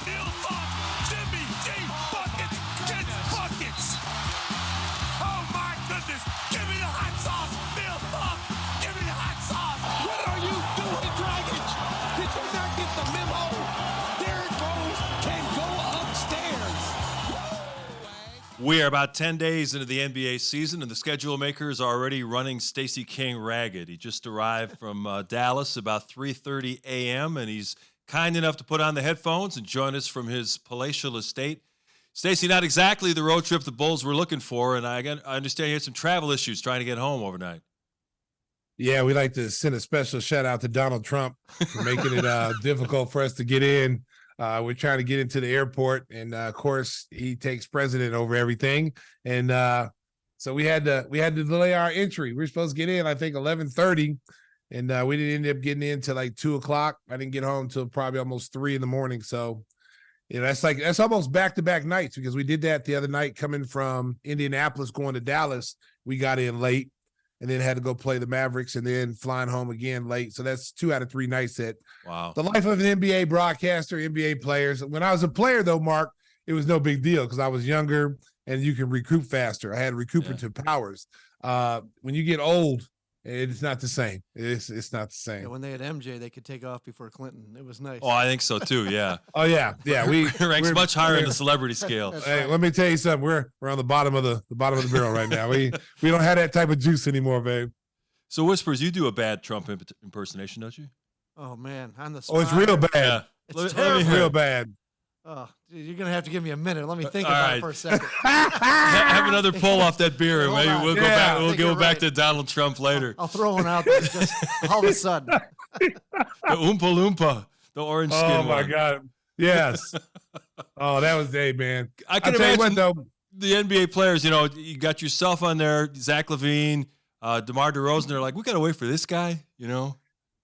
He'll fuck. Gimme, G, buckets, gets buckets. Oh my goodness. Give me the hot sauce. Bill fuck. Give me the hot sauce. What are you doing, Dragic? Did you not get the memo? Derrick Rose can go upstairs. We are about 10 days into the NBA season, and the schedule makers are already running Stacey King ragged. He just arrived from Dallas about 3:30 a.m., and he's kind enough to put on the headphones and join us from his palatial estate. Stacey, not exactly the road trip the Bulls were looking for, and I understand you had some travel issues trying to get home overnight. Yeah, we like to send a special shout out to Donald Trump for making it difficult for us to get in. We're trying to get into the airport, and of course, he takes president over everything. And so we had to delay our entry. We were supposed to get in, I think, 11:30, and we didn't end up getting in till like 2:00. I didn't get home till probably almost 3 a.m. So, that's almost back-to-back nights, because we did that the other night coming from Indianapolis going to Dallas. We got in late, and then had to go play the Mavericks, and then flying home again late. So that's 2 out of 3 nights that Wow. The life of an NBA broadcaster, NBA players. When I was a player, though, Mark, it was no big deal because I was younger and you can recoup faster. I had recuperative powers. When you get old, it's not the same. It's not the same. Yeah, when they had MJ, they could take off before Clinton. It was nice. Oh, I think so too. Yeah. Oh yeah. We ranks much higher in the celebrity scale. Hey, let me tell you something. We're on the bottom of the barrel right now. We don't have that type of juice anymore, babe. So, Whispers, you do a bad Trump impersonation, don't you? Oh man, on the spot. Oh, it's real bad. Yeah. It's It's real bad. Oh, dude, you're gonna have to give me a minute. Let me think about it for a second. Have another pull off that beer, and Hold maybe on. we'll go Yeah, back. I We'll think go you're back right. to Donald Trump later. I'll throw one out there just all of a sudden. The Oompa Loompa, the orange skin. Oh my one. God. Yes. Oh, that was day, man. I can I'll tell you imagine what, though. the NBA players. You got yourself on there, Zach LaVine, DeMar DeRozan. They're like, we got to wait for this guy.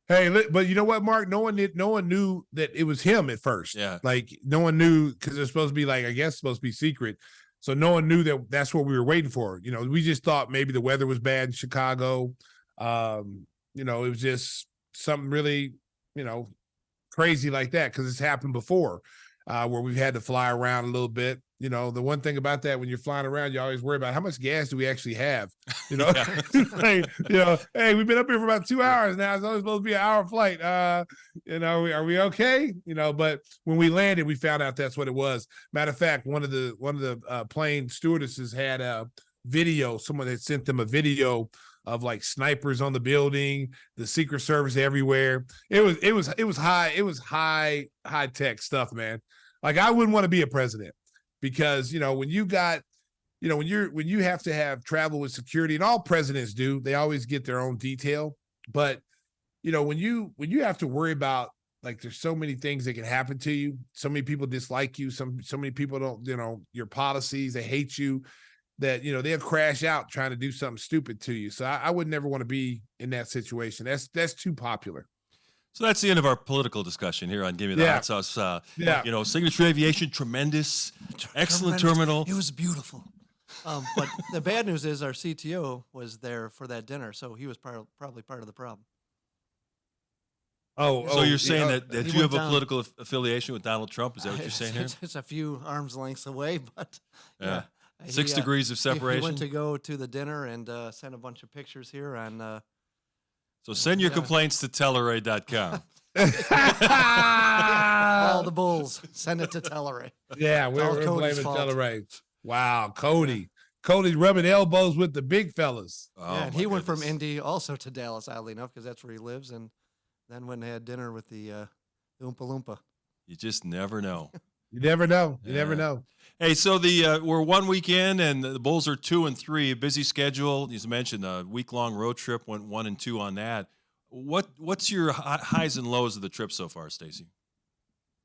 Hey, but you know what, Mark? No one knew that it was him at first. Yeah. Like no one knew, because it's supposed to be supposed to be secret. So no one knew that that's what we were waiting for. We just thought maybe the weather was bad in Chicago. It was just something really, crazy like that, because it's happened before, where we've had to fly around a little bit. The one thing about that, when you're flying around, you always worry about how much gas do we actually have. Hey, we've been up here for about 2 hours now. It's only supposed to be an hour flight. Are we okay? But when we landed, we found out that's what it was. Matter of fact, one of the plane stewardesses had a video. Someone had sent them a video of like snipers on the building, the Secret Service everywhere. It was high tech stuff, man. Like, I wouldn't want to be a president. Because, when you have to have travel with security, and all presidents do, they always get their own detail. But, when you have to worry about, like, there's so many things that can happen to you. So many people dislike you. So many people don't, your policies, they hate you, that, they'll crash out trying to do something stupid to you. So I would never want to be in that situation. That's too popular. So that's the end of our political discussion here on Gimme the Hot Sauce. Signature Aviation, tremendous, excellent terminal. It was beautiful. But the bad news is our CTO was there for that dinner, so he was probably part of the problem. So you're saying that you have a down. Political affiliation with Donald Trump? Is that what you're saying here? It's a few arms lengths away, but yeah. 6 degrees of separation. He went to go to the dinner and sent a bunch of pictures here on. So send your complaints to Telleray.com. All the Bulls. Send it to Telleray. Yeah, we're blaming Telleray. Wow, Cody. Cody's rubbing elbows with the big fellas. Yeah, and he went from Indy also to Dallas, oddly enough, because that's where he lives, and then went and had dinner with the Oompa Loompa. You just never know. You never know. You never know. Hey, so we're 1 week in, and the Bulls are 2-3. A busy schedule. As you mentioned, a week-long road trip. Went 1-2 on that. What's your highs and lows of the trip so far, Stacey?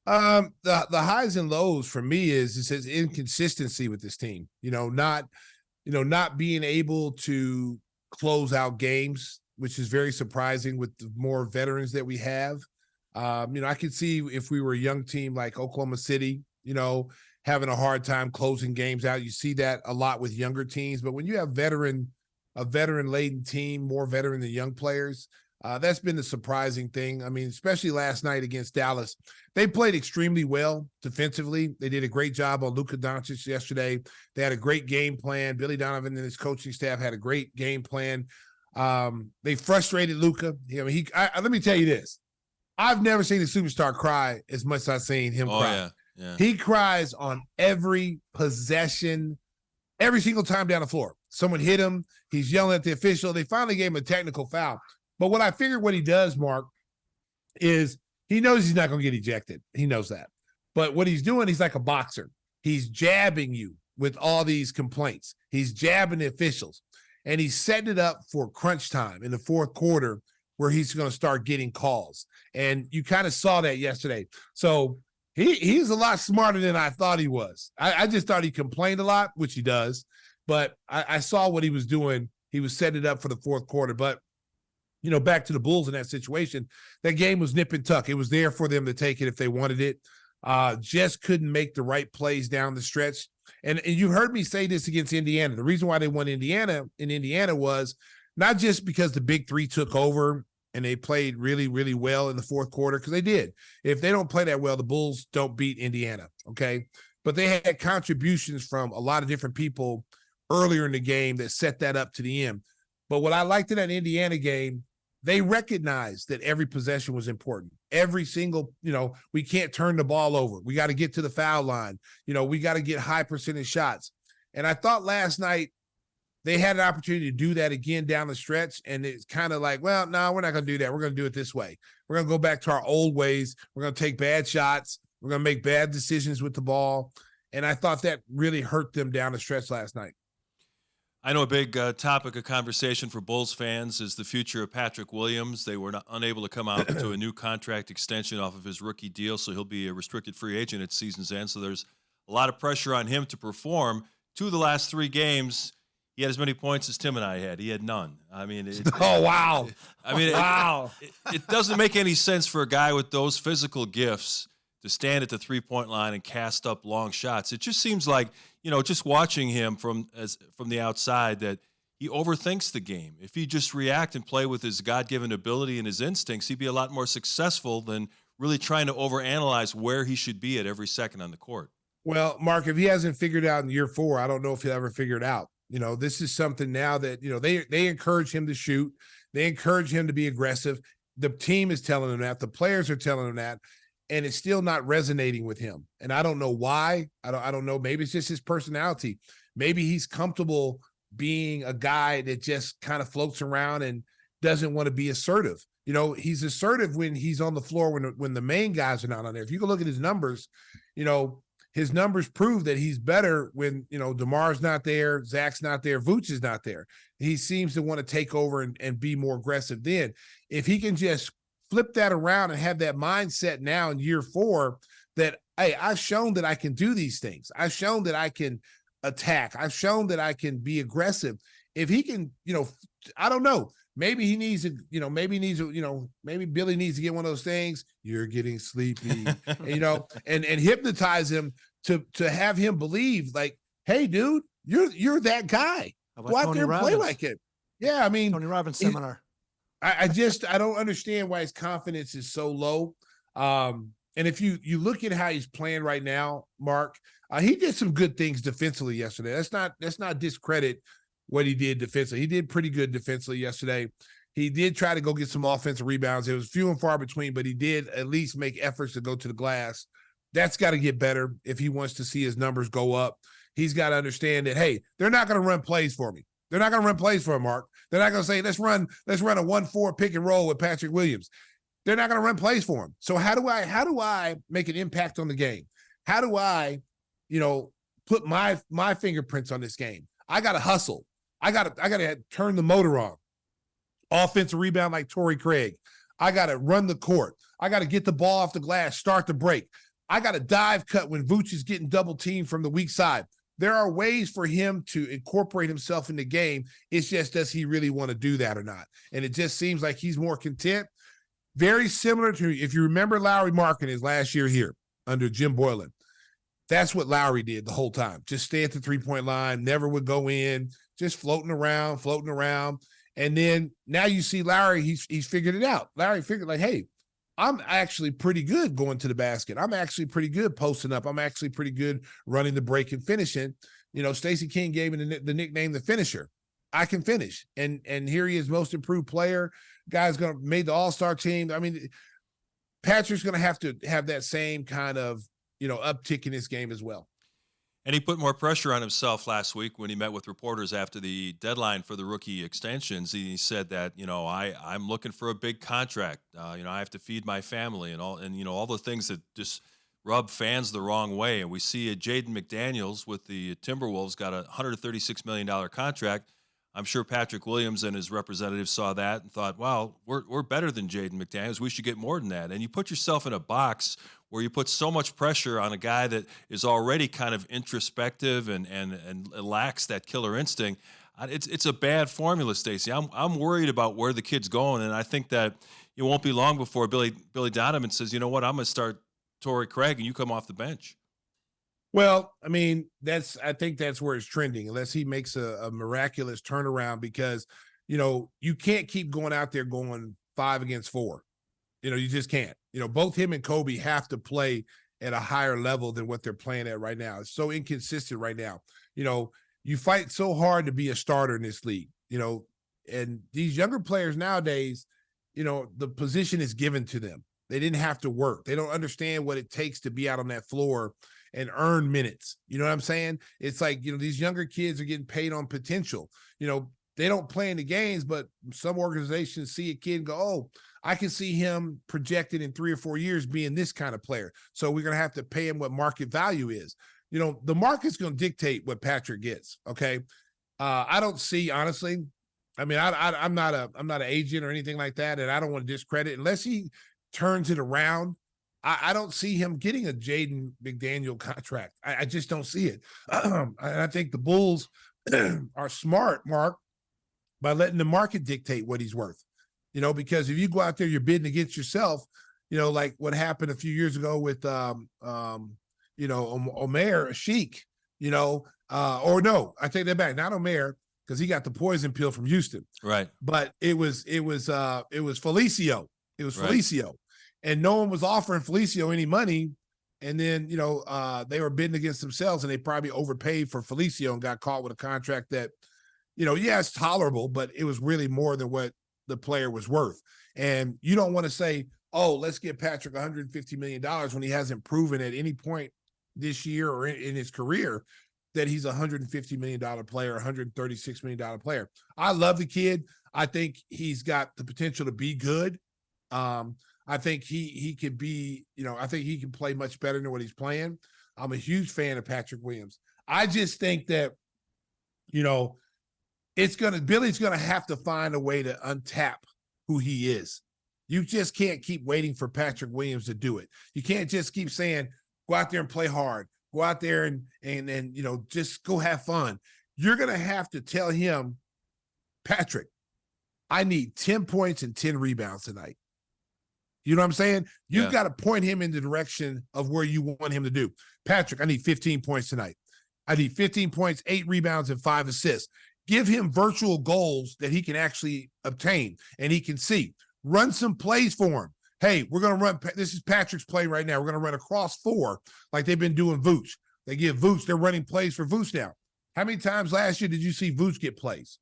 The highs and lows for me is his inconsistency with this team. Not being able to close out games, which is very surprising with the more veterans that we have. I could see if we were a young team like Oklahoma City, having a hard time closing games out. You see that a lot with younger teams, but when you have a veteran-laden team, more veteran than young players, That's been the surprising thing. I mean, especially last night against Dallas. They played extremely well defensively. They did a great job on Luka Doncic yesterday. They had a great game plan. Billy Donovan and his coaching staff had a great game plan. They frustrated Luka. I mean, let me tell you this. I've never seen a superstar cry as much as I've seen him cry. Yeah. He cries on every possession, every single time down the floor. Someone hit him. He's yelling at the official. They finally gave him a technical foul. But what I figured what he does, Mark, is he knows he's not going to get ejected. He knows that. But what he's doing, he's like a boxer. He's jabbing you with all these complaints. He's jabbing the officials. And he's setting it up for crunch time in the fourth quarter where he's going to start getting calls. And you kind of saw that yesterday. So he's a lot smarter than I thought he was. I just thought he complained a lot, which he does. But I saw what he was doing. He was setting it up for the fourth quarter. But back to the Bulls in that situation, that game was nip and tuck. It was there for them to take it if they wanted it. Just couldn't make the right plays down the stretch. And you heard me say this against Indiana. The reason why they won Indiana was not just because the big three took over and they played really, really well in the fourth quarter, because they did. If they don't play that well, the Bulls don't beat Indiana, okay? But they had contributions from a lot of different people earlier in the game that set that up to the end. But what I liked in that Indiana game, they recognized that every possession was important. Every single, we can't turn the ball over. We got to get to the foul line. We got to get high percentage shots. And I thought last night they had an opportunity to do that again down the stretch. And it's kind of like, well, no, we're not going to do that. We're going to do it this way. We're going to go back to our old ways. We're going to take bad shots. We're going to make bad decisions with the ball. And I thought that really hurt them down the stretch last night. I know a big topic of conversation for Bulls fans is the future of Patrick Williams. They were unable to come out to a new contract extension off of his rookie deal, so he'll be a restricted free agent at season's end. So there's a lot of pressure on him to perform. 2 of the last 3 games, he had as many points as Tim and I had. He had none. I mean, wow. Wow. It doesn't make any sense for a guy with those physical gifts to stand at the three-point line and cast up long shots. It just seems like, just watching him from the outside, that he overthinks the game. If he just react and play with his God-given ability and his instincts, he'd be a lot more successful than really trying to overanalyze where he should be at every second on the court. Well, Mark, if he hasn't figured it out in year 4, I don't know if he'll ever figure it out. This is something now that, they encourage him to shoot. They encourage him to be aggressive. The team is telling him that. The players are telling him that. And it's still not resonating with him. And I don't know why. I don't know. Maybe it's just his personality. Maybe he's comfortable being a guy that just kind of floats around and doesn't want to be assertive. He's assertive when he's on the floor when the main guys are not on there. If you go look at his numbers, his numbers prove that he's better when, DeMar's not there, Zach's not there, Vooch is not there. He seems to want to take over and be more aggressive then. If he can just flip that around and have that mindset now in year 4 that, hey, I've shown that I can do these things. I've shown that I can attack. I've shown that I can be aggressive. If he can, I don't know. Maybe he needs to, maybe Billy needs to get one of those things. You're getting sleepy, and hypnotize him to have him believe like, hey, dude, you're that guy. Go out there and play like it. Yeah. I mean, Tony Robbins seminar. I don't understand why his confidence is so low. And if you look at how he's playing right now, Mark, he did some good things defensively yesterday. Let's not discredit what he did defensively. He did pretty good defensively yesterday. He did try to go get some offensive rebounds. It was few and far between, but he did at least make efforts to go to the glass. That's got to get better if he wants to see his numbers go up. He's got to understand that, hey, they're not going to run plays for me. They're not going to run plays for him, Mark. They're not going to say, let's run a 1-4 pick and roll with Patrick Williams. They're not going to run plays for him. So how do I make an impact on the game? How do I, put my fingerprints on this game? I got to hustle. I got to turn the motor on. Offensive rebound like Torrey Craig. I got to run the court. I got to get the ball off the glass, start the break. I got to dive cut when Vooch is getting double teamed from the weak side. There are ways for him to incorporate himself in the game. It's just, does he really want to do that or not? And it just seems like he's more content. Very similar to, if you remember Lowry Markin his last year here under Jim Boylan. That's what Lowry did the whole time. Just stay at the three-point line, never would go in, just floating around. And then now you see Larry, he's figured it out. Larry figured like, hey, I'm actually pretty good going to the basket. I'm actually pretty good posting up. I'm actually pretty good running the break and finishing. You know, Stacey King gave me the nickname the finisher. I can finish. And here he is, most improved player. Guy's gonna made the all-star team. I mean, Patrick's gonna have to have that same kind of, you know, uptick in his game as well. And he put more pressure on himself last week when he met with reporters after the deadline for the rookie extensions. He said that, you know, I'm looking for a big contract. You know, I have to feed my family and all the things that just rub fans the wrong way. And we see Jaden McDaniels with the Timberwolves got a $136 million contract. I'm sure Patrick Williams and his representatives saw that and thought, well, we're better than Jaden McDaniels. We should get more than that. And you put yourself in a box where you put so much pressure on a guy that is already kind of introspective and lacks that killer instinct. It's a bad formula, Stacey. I'm worried about where the kid's going, and I think that it won't be long before Billy Donovan says, you know what, I'm going to start Torrey Craig, and you come off the bench. Well, I mean, I think that's where it's trending, unless he makes a miraculous turnaround, because, you know, you can't keep going out there going 5 against 4. You know, you just can't. You know, both him and Kobe have to play at a higher level than what they're playing at right now. It's so inconsistent right now. You know, you fight so hard to be a starter in this league, you know, and these younger players nowadays, you know, the position is given to them. They didn't have to work. They don't understand what it takes to be out on that floor and earn minutes. You know what I'm saying? It's like, you know, these younger kids are getting paid on potential. You know, they don't play in the games, but some organizations see a kid and go, oh, I can see him projected in 3 or 4 years being this kind of player. So we're going to have to pay him what market value is. You know, the market's going to dictate what Patrick gets. Okay. I don't see, honestly, I mean, I'm not an agent or anything like that. And I don't want to discredit unless he turns it around. I don't see him getting a Jaden McDaniel contract. I just don't see it. And I think the Bulls are smart, Mark, by letting the market dictate what he's worth. You know, because if you go out there, you're bidding against yourself, you know, like what happened a few years ago with, you know, Omer Sheik, you know, or no, I take that back. Not Omer, because he got the poison pill from Houston. Right. But it was Felicio. It was Right. Felicio. And no one was offering Felicio any money. And then, you know, they were bidding against themselves, and they probably overpaid for Felicio and got caught with a contract that, you know, yeah, it's tolerable, but it was really more than what the player was worth. And you don't want to say, oh, let's get Patrick $150 million when he hasn't proven at any point this year or in his career that he's a $150 million player, $136 million player. I love the kid. I think he's got the potential to be good. I think he could be, you know, I think he can play much better than what he's playing. I'm a huge fan of Patrick Williams. I just think that, you know, Billy's gonna have to find a way to untap who he is. You just can't keep waiting for Patrick Williams to do it. You can't just keep saying, go out there and play hard. Go out there and you know, just go have fun. You're gonna have to tell him, Patrick, I need 10 points and 10 rebounds tonight. You know what I'm saying? You've got to point him in the direction of where you want him to do. Patrick, I need 15 points tonight. I need 15 points, 8 rebounds, and 5 assists. Give him virtual goals that he can actually obtain and he can see. Run some plays for him. Hey, we're going to run. This is Patrick's play right now. We're going to run across 4 like they've been doing Vooch. They give Vooch, they're running plays for Vooch now. How many times last year did you see Vooch get plays?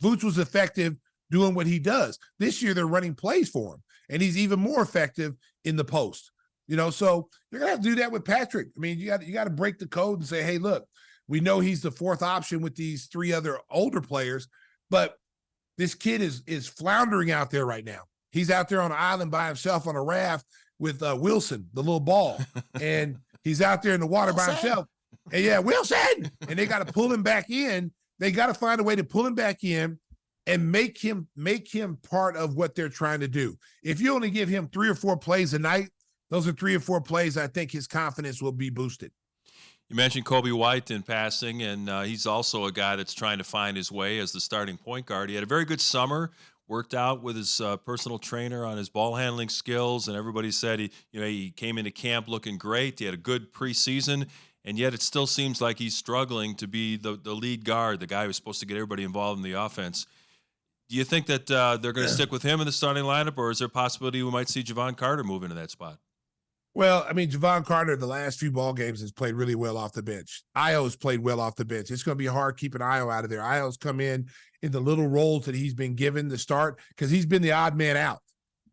Vooch was effective doing what he does. This year they're running plays for him, and he's even more effective in the post. You know, so you're going to have to do that with Patrick. I mean, you got to break the code and say, hey, look, we know he's the 4th option with these 3 other older players, but this kid is floundering out there right now. He's out there on an island by himself on a raft with Wilson, the little ball, and he's out there in the water by himself. And yeah, Wilson, and they got to pull him back in. They got to find a way to pull him back in and make him part of what they're trying to do. If you only give him 3 or 4 plays a night, those are 3 or 4 plays, I think his confidence will be boosted. You mentioned Kobe White in passing, and he's also a guy that's trying to find his way as the starting point guard. He had a very good summer, worked out with his personal trainer on his ball handling skills, and everybody said he came into camp looking great. He had a good preseason, and yet it still seems like he's struggling to be the lead guard, the guy who's supposed to get everybody involved in the offense. Do you think that they're going to stick with him in the starting lineup, or is there a possibility we might see Javon Carter move into that spot? Well, I mean, Javon Carter, the last few ball games, has played really well off the bench. Io's played well off the bench. It's going to be hard keeping Io out of there. Io's come in the little roles that he's been given to start because he's been the odd man out.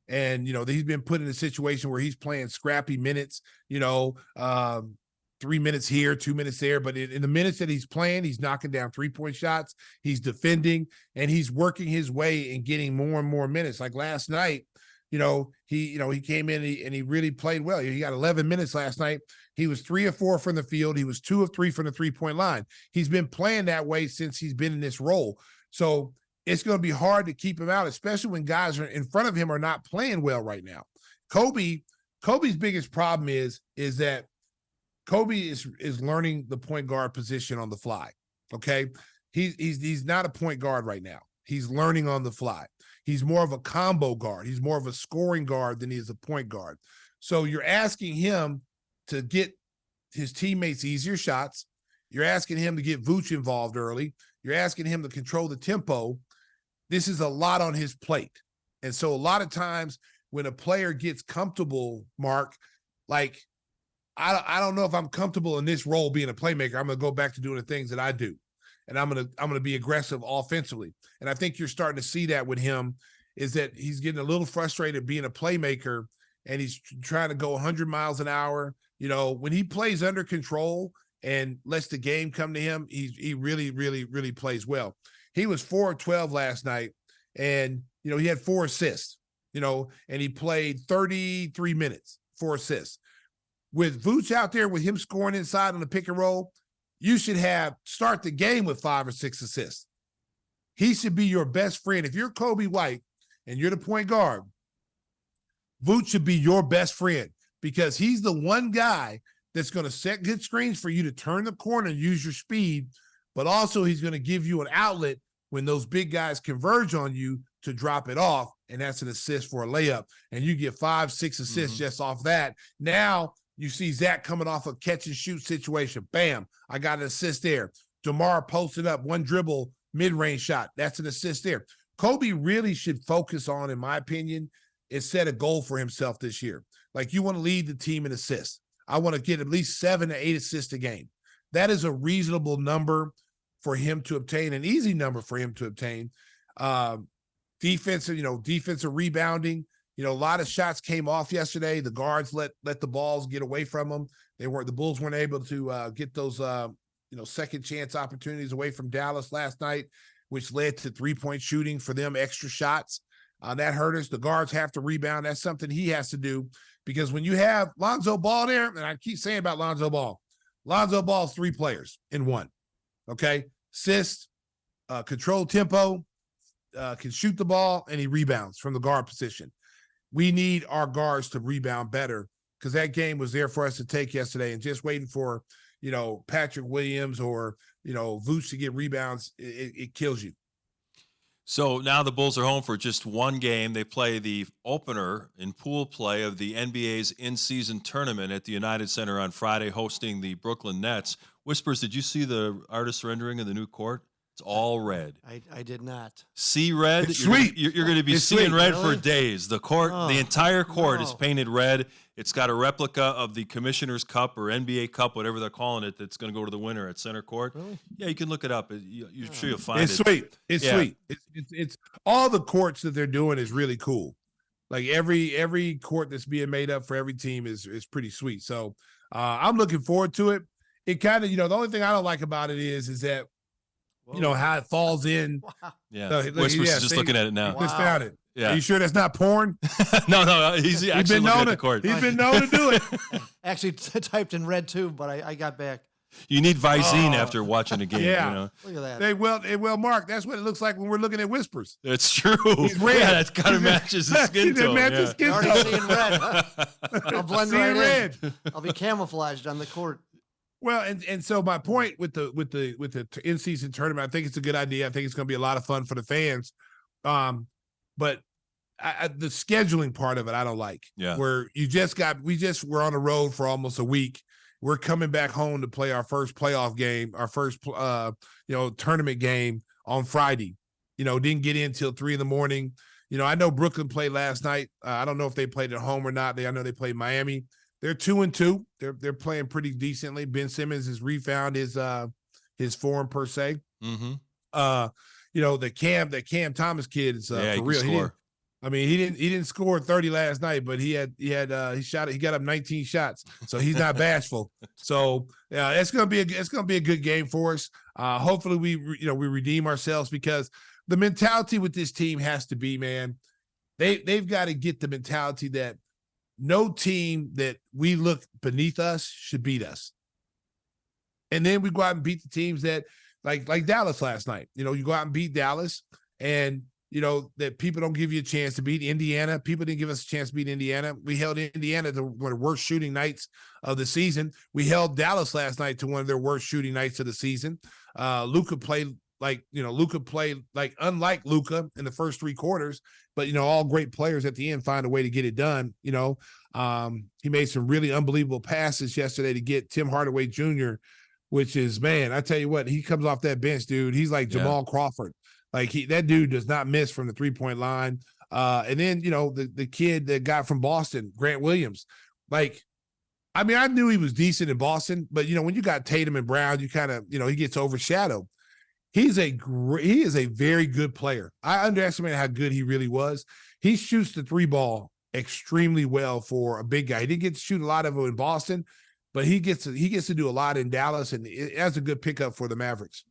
And, he's been put in a situation where he's playing scrappy minutes, 3 minutes here, 2 minutes there. But in the minutes that he's playing, he's knocking down 3-point shots. He's defending, and he's working his way and getting more and more minutes. Like last night, he came in and he really played well. He got 11 minutes last night. He was 3 of 4 from the field. He was 2 of 3 from the 3-point line. He's been playing that way since he's been in this role. So it's going to be hard to keep him out, especially when guys are in front of him are not playing well right now. Kobe's biggest problem is that Kobe is learning the point guard position on the fly. Okay. He's not a point guard right now. He's learning on the fly. He's more of a combo guard. He's more of a scoring guard than he is a point guard. So you're asking him to get his teammates easier shots. You're asking him to get Vooch involved early. You're asking him to control the tempo. This is a lot on his plate. And so a lot of times when a player gets comfortable, Mark, like I don't know if I'm comfortable in this role being a playmaker. I'm going to go back to doing the things that I do. And I'm going to be aggressive offensively. And I think you're starting to see that with him is that he's getting a little frustrated being a playmaker and he's trying to go 100 miles an hour. When he plays under control and lets the game come to him, he really, really, really plays well. He was 4 of 12 last night and, he had 4 assists, and he played 33 minutes, 4 assists. With Vooch out there with him scoring inside on the pick and roll, you should start the game with 5 or 6 assists. He should be your best friend. If you're Kobe White and you're the point guard, Vooch should be your best friend because he's the one guy that's going to set good screens for you to turn the corner and use your speed, but also he's going to give you an outlet when those big guys converge on you to drop it off, and that's an assist for a layup. And you get 5, 6 assists just off that. Now, you see Zach coming off a catch and shoot situation. Bam, I got an assist there. DeMar posted up, 1 dribble, mid-range shot. That's an assist there. Kobe really should focus on, in my opinion, is set a goal for himself this year. Like you want to lead the team in assists. I want to get at least 7 to 8 assists a game. That is a reasonable number for him to obtain, an easy number for him to obtain. Defensive rebounding. A lot of shots came off yesterday. The guards let the balls get away from them. The Bulls weren't able to get those, second chance opportunities away from Dallas last night, which led to 3-point shooting for them, extra shots. That hurt us. The guards have to rebound. That's something he has to do because when you have Lonzo Ball there, and I keep saying about Lonzo Ball's 3 players in one. Okay. Assist, control tempo, can shoot the ball, and he rebounds from the guard position. We need our guards to rebound better because that game was there for us to take yesterday, and just waiting for, Patrick Williams or, Vooch to get rebounds, it kills you. So now the Bulls are home for just one game. They play the opener in pool play of the NBA's in-season tournament at the United Center on Friday, hosting the Brooklyn Nets. Whispers, did you see the artist rendering of the new court? It's all red. I did not. See red? It's sweet. You're going to be It's seeing sweet. red Really? for days. The court, the entire court is no. painted red. It's got a replica of the Commissioner's Cup or NBA Cup, whatever they're calling it, that's going to go to the winner at center court. Really? Yeah, you can look it up. You're sure you'll find It's it. sweet. It's Yeah. sweet. It's all the courts that they're doing is really cool. Like every court that's being made up for every team is pretty sweet. So I'm looking forward to it. It kind of, the only thing I don't like about it is that, how it falls in. Wow. Yeah. Look, Whispers yeah, is just see? looking at it now. Wow. Just found it. Yeah. Are you sure that's not porn? No, he's actually looking at the court. He's been known to do it. Actually typed in red too, but I got back. You need Visine Oh. after watching a game. Yeah. Look at that. Hey, well, Mark, that's what it looks like when we're looking at Whispers. It's true. He's red. Yeah, that kind of matches his skin It tone. matches Yeah. skin You're tone. already seeing red. I'll blend Seeing right red. in. I'll be camouflaged on the court. Well, and so my point with the in-season tournament, I think it's a good idea. I think it's going to be a lot of fun for the fans. But the scheduling part of it, I don't like. Yeah. Where we're on the road for almost a week. We're coming back home to play our first playoff game, our first tournament game on Friday. Didn't get in until 3 a.m. I know Brooklyn played last night. I don't know if they played at home or not. I know they played Miami. They're 2-2. They're playing pretty decently. Ben Simmons has refound his form per se. Mm-hmm. The Cam Thomas kid is Yeah, for real. Score. He didn't score 30 last night, but he got up 19 shots, so he's not bashful. So it's gonna be a good game for us. Hopefully we redeem ourselves, because the mentality with this team has to be, man, they've got to get the mentality that no team that we look beneath us should beat us, and then we go out and beat the teams that like Dallas last night. You go out and beat Dallas, and that people don't give you a chance to beat Indiana. People didn't give us a chance to beat Indiana. We held Indiana to one of the worst shooting nights of the season. We held Dallas last night to one of their worst shooting nights of the season. Luka played unlike Luka in the first 3 quarters, but all great players at the end find a way to get it done. He made some really unbelievable passes yesterday to get Tim Hardaway Jr., which is, man, I tell you what, he comes off that bench, dude. He's like Jamal Crawford. That dude does not miss from the 3-point line. And then, the kid that got from Boston, Grant Williams, I knew he was decent in Boston, but when you got Tatum and Brown, you kind of, he gets overshadowed. He is a very good player. I underestimated how good he really was. He shoots the 3 ball extremely well for a big guy. He didn't get to shoot a lot of it in Boston, but he gets to do a lot in Dallas, and that's a good pickup for the Mavericks.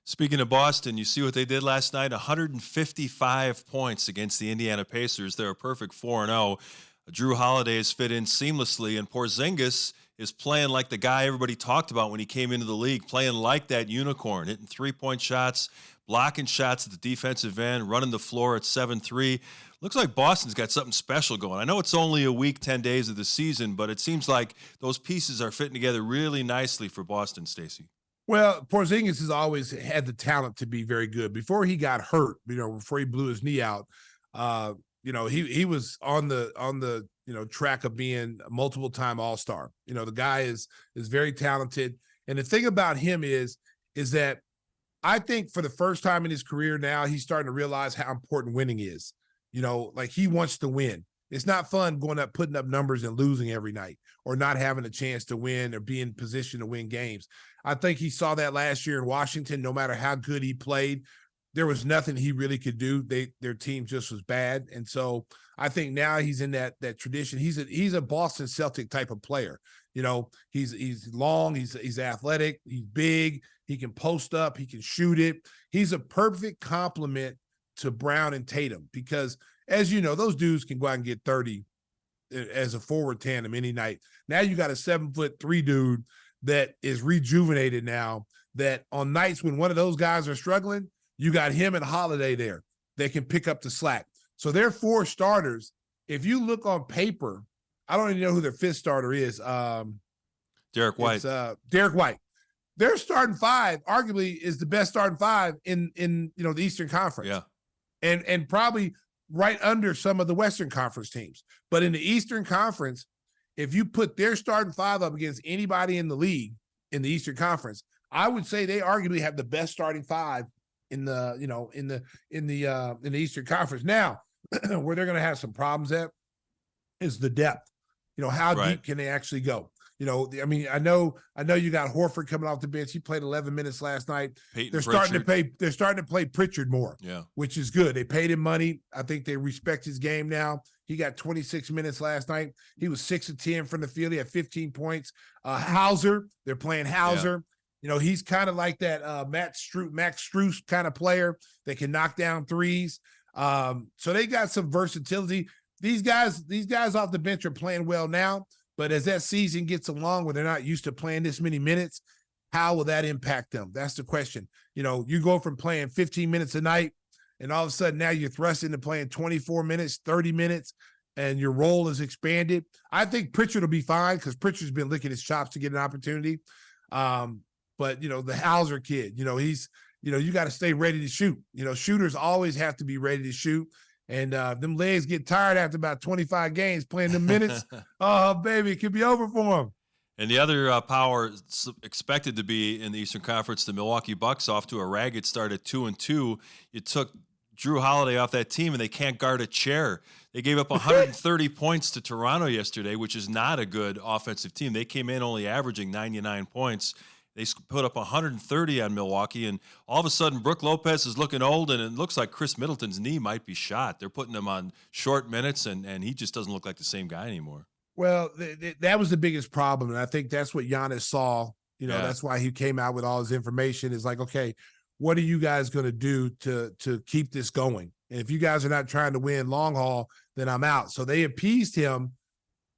Speaking of Boston, you see what they did last night? 155 points against the Indiana Pacers. They're a perfect 4-0. Drew Holiday has fit in seamlessly, and Porzingis is playing like the guy everybody talked about when he came into the league, playing like that unicorn, hitting 3-point shots, blocking shots at the defensive end, running the floor at 7-3. Looks like Boston's got something special going. I know it's only a week, 10 days of the season, but it seems like those pieces are fitting together really nicely for Boston, Stacey. Well, Porzingis has always had the talent to be very good. Before he got hurt, before he blew his knee out, he was on the track of being a multiple-time All-Star. The guy is very talented. And the thing about him is that I think for the first time in his career now, he's starting to realize how important winning is. He wants to win. It's not fun going up, putting up numbers and losing every night, or not having a chance to win or be in position to win games. I think he saw that last year in Washington. No matter how good he played, there was nothing he really could do. Their team just was bad. And so I think now he's in that tradition. He's a Boston Celtic type of player. He's long, he's athletic, he's big, he can post up, he can shoot it. He's a perfect complement to Brown and Tatum, because as you know, those dudes can go out and get 30 as a forward tandem any night. Now you got a 7'3" dude that is rejuvenated now, that on nights when one of those guys are struggling, you got him and Holiday there. They can pick up the slack. So they're 4 starters. If you look on paper, I don't even know who their 5th starter is. Derek White. Derek White. Their starting 5 arguably is the best starting 5 in the Eastern Conference. Yeah. And probably right under some of the Western Conference teams. But in the Eastern Conference, if you put their starting 5 up against anybody in the league in the Eastern Conference, I would say they arguably have the best starting 5 in the Eastern Conference. Now, where they're going to have some problems at is the depth. How deep can they actually go? I know you got Horford coming off the bench. He played 11 minutes last night. They're starting to play Pritchard more, which is good. They paid him money. I think they respect his game now. He got 26 minutes last night. He was 6 of 10 from the field. He had 15 points. Hauser, they're playing Hauser. Yeah. He's kind of like that Max Strus kind of player that can knock down threes. So they got some versatility. These guys off the bench are playing well now. But as that season gets along, where they're not used to playing this many minutes, how will that impact them? That's the question. You go from playing 15 minutes a night, and all of a sudden now you're thrust into playing 24 minutes, 30 minutes, and your role is expanded. I think Pritchard will be fine, because Pritchard's been licking his chops to get an opportunity. But the Hauser kid, you got to stay ready to shoot. Shooters always have to be ready to shoot. And them legs get tired after about 25 games playing them minutes. Oh, baby, it could be over for them. And the other power expected to be in the Eastern Conference, the Milwaukee Bucks, off to a ragged start at 2-2. You took Drew Holiday off that team, and they can't guard a chair. They gave up 130 points to Toronto yesterday, which is not a good offensive team. They came in only averaging 99 points. They put up 130 on Milwaukee, and all of a sudden, Brook Lopez is looking old, and it looks like Chris Middleton's knee might be shot. They're putting him on short minutes, and he just doesn't look like the same guy anymore. Well, that was the biggest problem, and I think that's what Giannis saw. That's why he came out with all his information. Is like, okay, what are you guys going to do to keep this going? And if you guys are not trying to win long haul, then I'm out. So they appeased him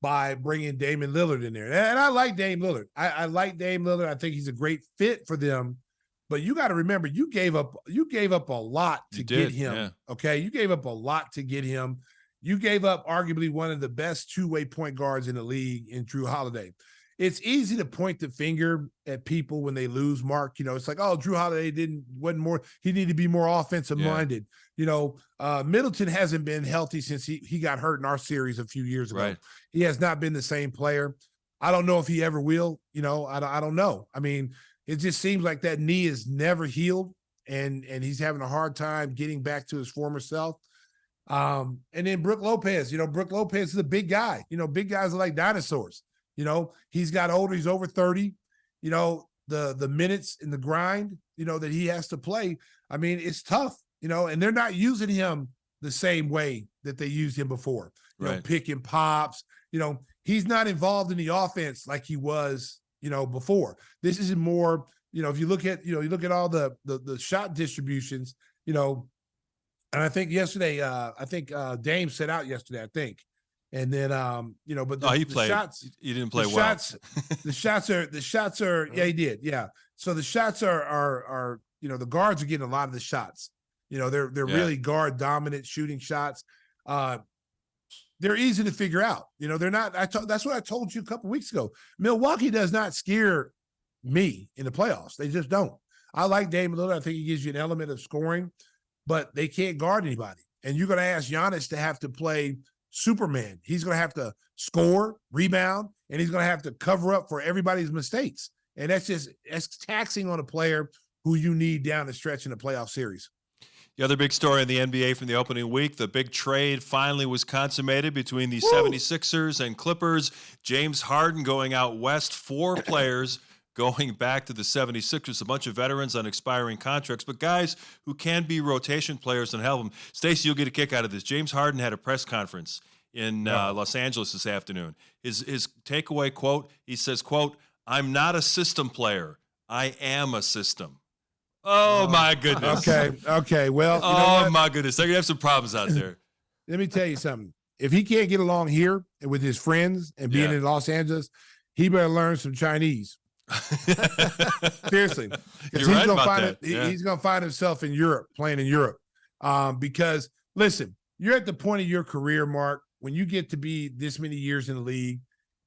by bringing Damian Lillard in there. And I like Dame Lillard. I like Dame Lillard. I think he's a great fit for them. But you got to remember, you gave up a lot to get him. Yeah. Okay. You gave up a lot to get him. You gave up arguably one of the best two-way point guards in the league in Drew Holiday. It's easy to point the finger at people when they lose, Mark. It's like, oh, Drew Holiday he needed to be more offensive minded. Middleton hasn't been healthy since he got hurt in our series a few years ago. Right. He has not been the same player. I don't know if he ever will. I don't know. I mean, it just seems like that knee is never healed, and he's having a hard time getting back to his former self. And then Brook Lopez, Brook Lopez is a big guy. Big guys are like dinosaurs. He's got older, he's over 30. The minutes in the grind, that he has to play. I mean, it's tough, and they're not using him the same way that they used him before. Picking pops, he's not involved in the offense like he was, before. This is more, if you look at, all the shot distributions, and I think yesterday, Dame set out yesterday, I think. And then, but he played. Shots, he didn't play the well. The shots are, yeah, he did. Yeah. So the shots are, the guards are getting a lot of the shots. They're really guard dominant shooting shots. They're easy to figure out. They're not, that's what I told you a couple weeks ago. Milwaukee does not scare me in the playoffs. They just don't. I like Dame Lillard. I think he gives you an element of scoring, but they can't guard anybody. And you're going to ask Giannis to have to play Superman. He's going to have to score, rebound, and he's going to have to cover up for everybody's mistakes. And that's taxing on a player who you need down the stretch in a playoff series. The other big story in the NBA from the opening week, the big trade finally was consummated between the 76ers and Clippers. James Harden going out west, 4 players going back to the 76ers, a bunch of veterans on expiring contracts, but guys who can be rotation players and help them. Stacey, you'll get a kick out of this. James Harden had a press conference in Los Angeles this afternoon. His takeaway quote, he says, quote, "I'm not a system player. I am a system." Oh, my goodness. Okay. Well, my goodness. They're going to have some problems out there. Let me tell you something. If he can't get along here with his friends and being in Los Angeles, he better learn some Chinese. Seriously. You're right about that. He's going to find himself in Europe, playing in Europe. Because, listen, you're at the point of your career, Mark, when you get to be this many years in the league,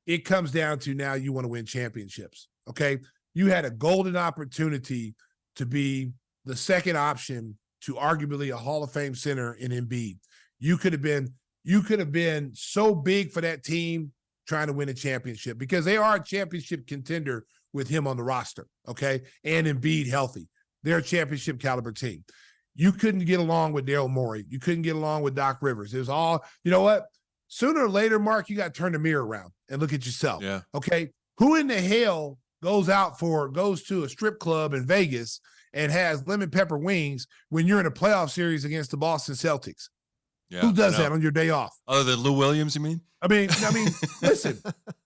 it comes down to now you want to win championships, okay? You had a golden opportunity to be the second option to arguably a Hall of Fame center in Embiid. You could have been so big for that team trying to win a championship because they are a championship contender with him on the roster, okay? And Embiid healthy. They're a championship caliber team. You couldn't get along with Daryl Morey. You couldn't get along with Doc Rivers. It was all, you know what? Sooner or later, Mark, you got to turn the mirror around and look at yourself, okay? Who in the hell goes to a strip club in Vegas and has lemon pepper wings when you're in a playoff series against the Boston Celtics? Yeah, who does that on your day off? Other than Lou Williams, you mean? I mean, listen,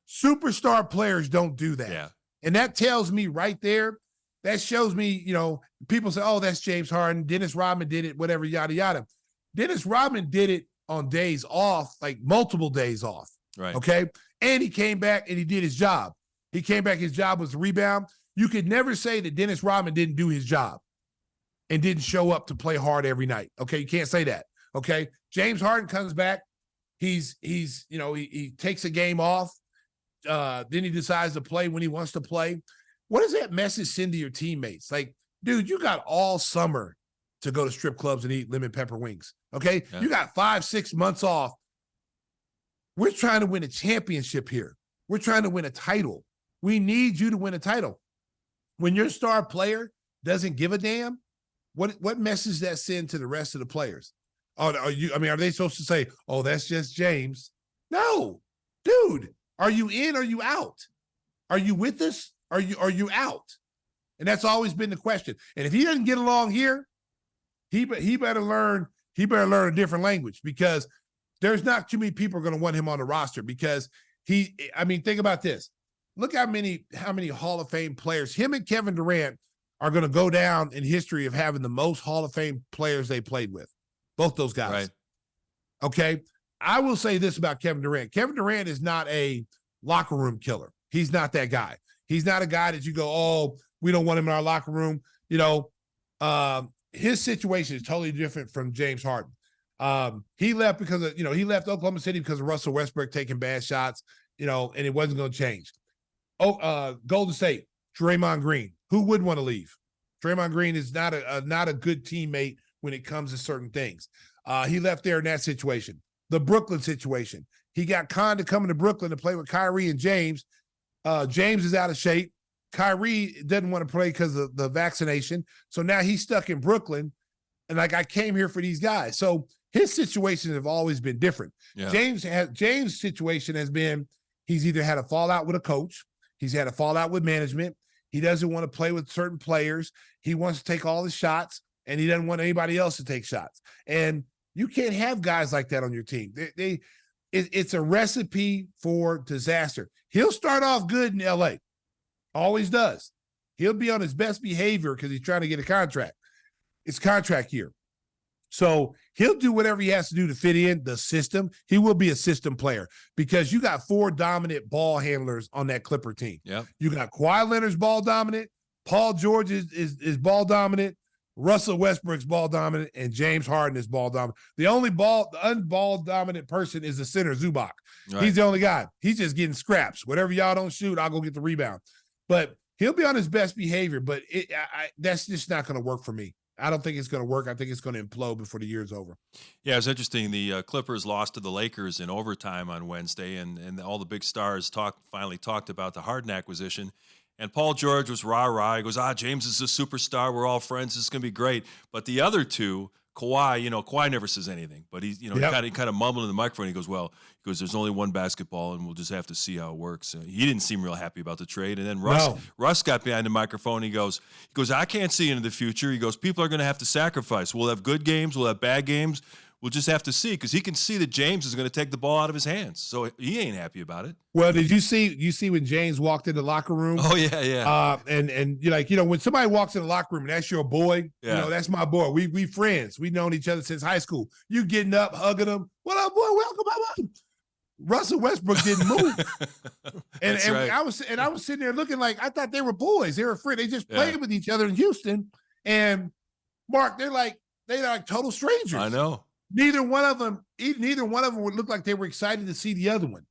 superstar players don't do that. Yeah. And that tells me right there, that shows me, people say, oh, that's James Harden. Dennis Rodman did it, whatever, yada, yada. Dennis Rodman did it on days off, like multiple days off. Right. Okay. And he came back and he did his job. His job was to rebound. You could never say that Dennis Rodman didn't do his job and didn't show up to play hard every night. Okay. You can't say that. Okay. James Harden comes back. He takes a game off. Then he decides to play when he wants to play. What does that message send to your teammates? Like, dude, you got all summer to go to strip clubs and eat lemon pepper wings. Okay. Yeah. You got 5-6 months off. We're trying to win a championship here. We're trying to win a title. We need you to win a title. When your star player doesn't give a damn, what message that send to the rest of the players? Are they supposed to say, oh, that's just James? No, dude, are you in? Are you out? Are you with us? Are you out? And that's always been the question. And if he doesn't get along here, he better learn a different language, because there's not too many people going to want him on the roster, because think about this. Look how many Hall of Fame players, him and Kevin Durant, are going to go down in history of having the most Hall of Fame players they played with. Both those guys. Right. Okay. I will say this about Kevin Durant. Kevin Durant is not a locker room killer. He's not that guy. He's not a guy that you go, oh, we don't want him in our locker room. His situation is totally different from James Harden. He left because of, he left Oklahoma City because of Russell Westbrook taking bad shots, and it wasn't going to change. Golden State, Draymond Green. Who would want to leave? Draymond Green is not a good teammate when it comes to certain things. He left there in that situation. The Brooklyn situation. He got conned to coming to Brooklyn to play with Kyrie and James. James is out of shape. Kyrie doesn't want to play because of the vaccination. So now he's stuck in Brooklyn. And I came here for these guys. So his situations have always been different. Yeah. James' situation has been, he's either had a fallout with a coach. He's had a fallout with management. He doesn't want to play with certain players. He wants to take all the shots, and he doesn't want anybody else to take shots. And you can't have guys like that on your team. It's a recipe for disaster. He'll start off good in LA. Always does. He'll be on his best behavior because he's trying to get a contract. It's contract year. So he'll do whatever he has to do to fit in the system. He will be a system player because you got 4 dominant ball handlers on that Clipper team. Yeah. You got Kawhi Leonard's ball dominant. Paul George is ball dominant. Russell Westbrook's ball dominant, and James Harden is ball dominant. The unball dominant person is the center, Zubac. Right. He's the only guy. He's just getting scraps. Whatever y'all don't shoot, I'll go get the rebound. But he'll be on his best behavior, but that's just not going to work for me. I don't think it's going to work. I think it's going to implode before the year's over. Yeah, it's interesting. The Clippers lost to the Lakers in overtime on Wednesday, and all the big stars finally talked about the Harden acquisition. And Paul George was rah-rah. He goes, James is a superstar. We're all friends. This is going to be great. But the other two, Kawhi, Kawhi never says anything. But he's, he kind of mumbled in the microphone. He goes, there's only one basketball, and we'll just have to see how it works. He didn't seem real happy about the trade. And then Russ got behind the microphone. He goes, I can't see into the future. He goes, people are going to have to sacrifice. We'll have good games. We'll have bad games. We'll just have to see, because he can see that James is going to take the ball out of his hands. So he ain't happy about it. Well, did you see when James walked in the locker room? Oh, yeah. And you're when somebody walks in the locker room and that's your boy, that's my boy. We friends. We've known each other since high school. You getting up, hugging him. What up, boy? Welcome, Mama. Russell Westbrook didn't move. and right. I was sitting there looking like I thought they were boys. They were friends. They just played with each other in Houston. And Mark, they're like total strangers. I know. Neither one of them would look like they were excited to see the other one.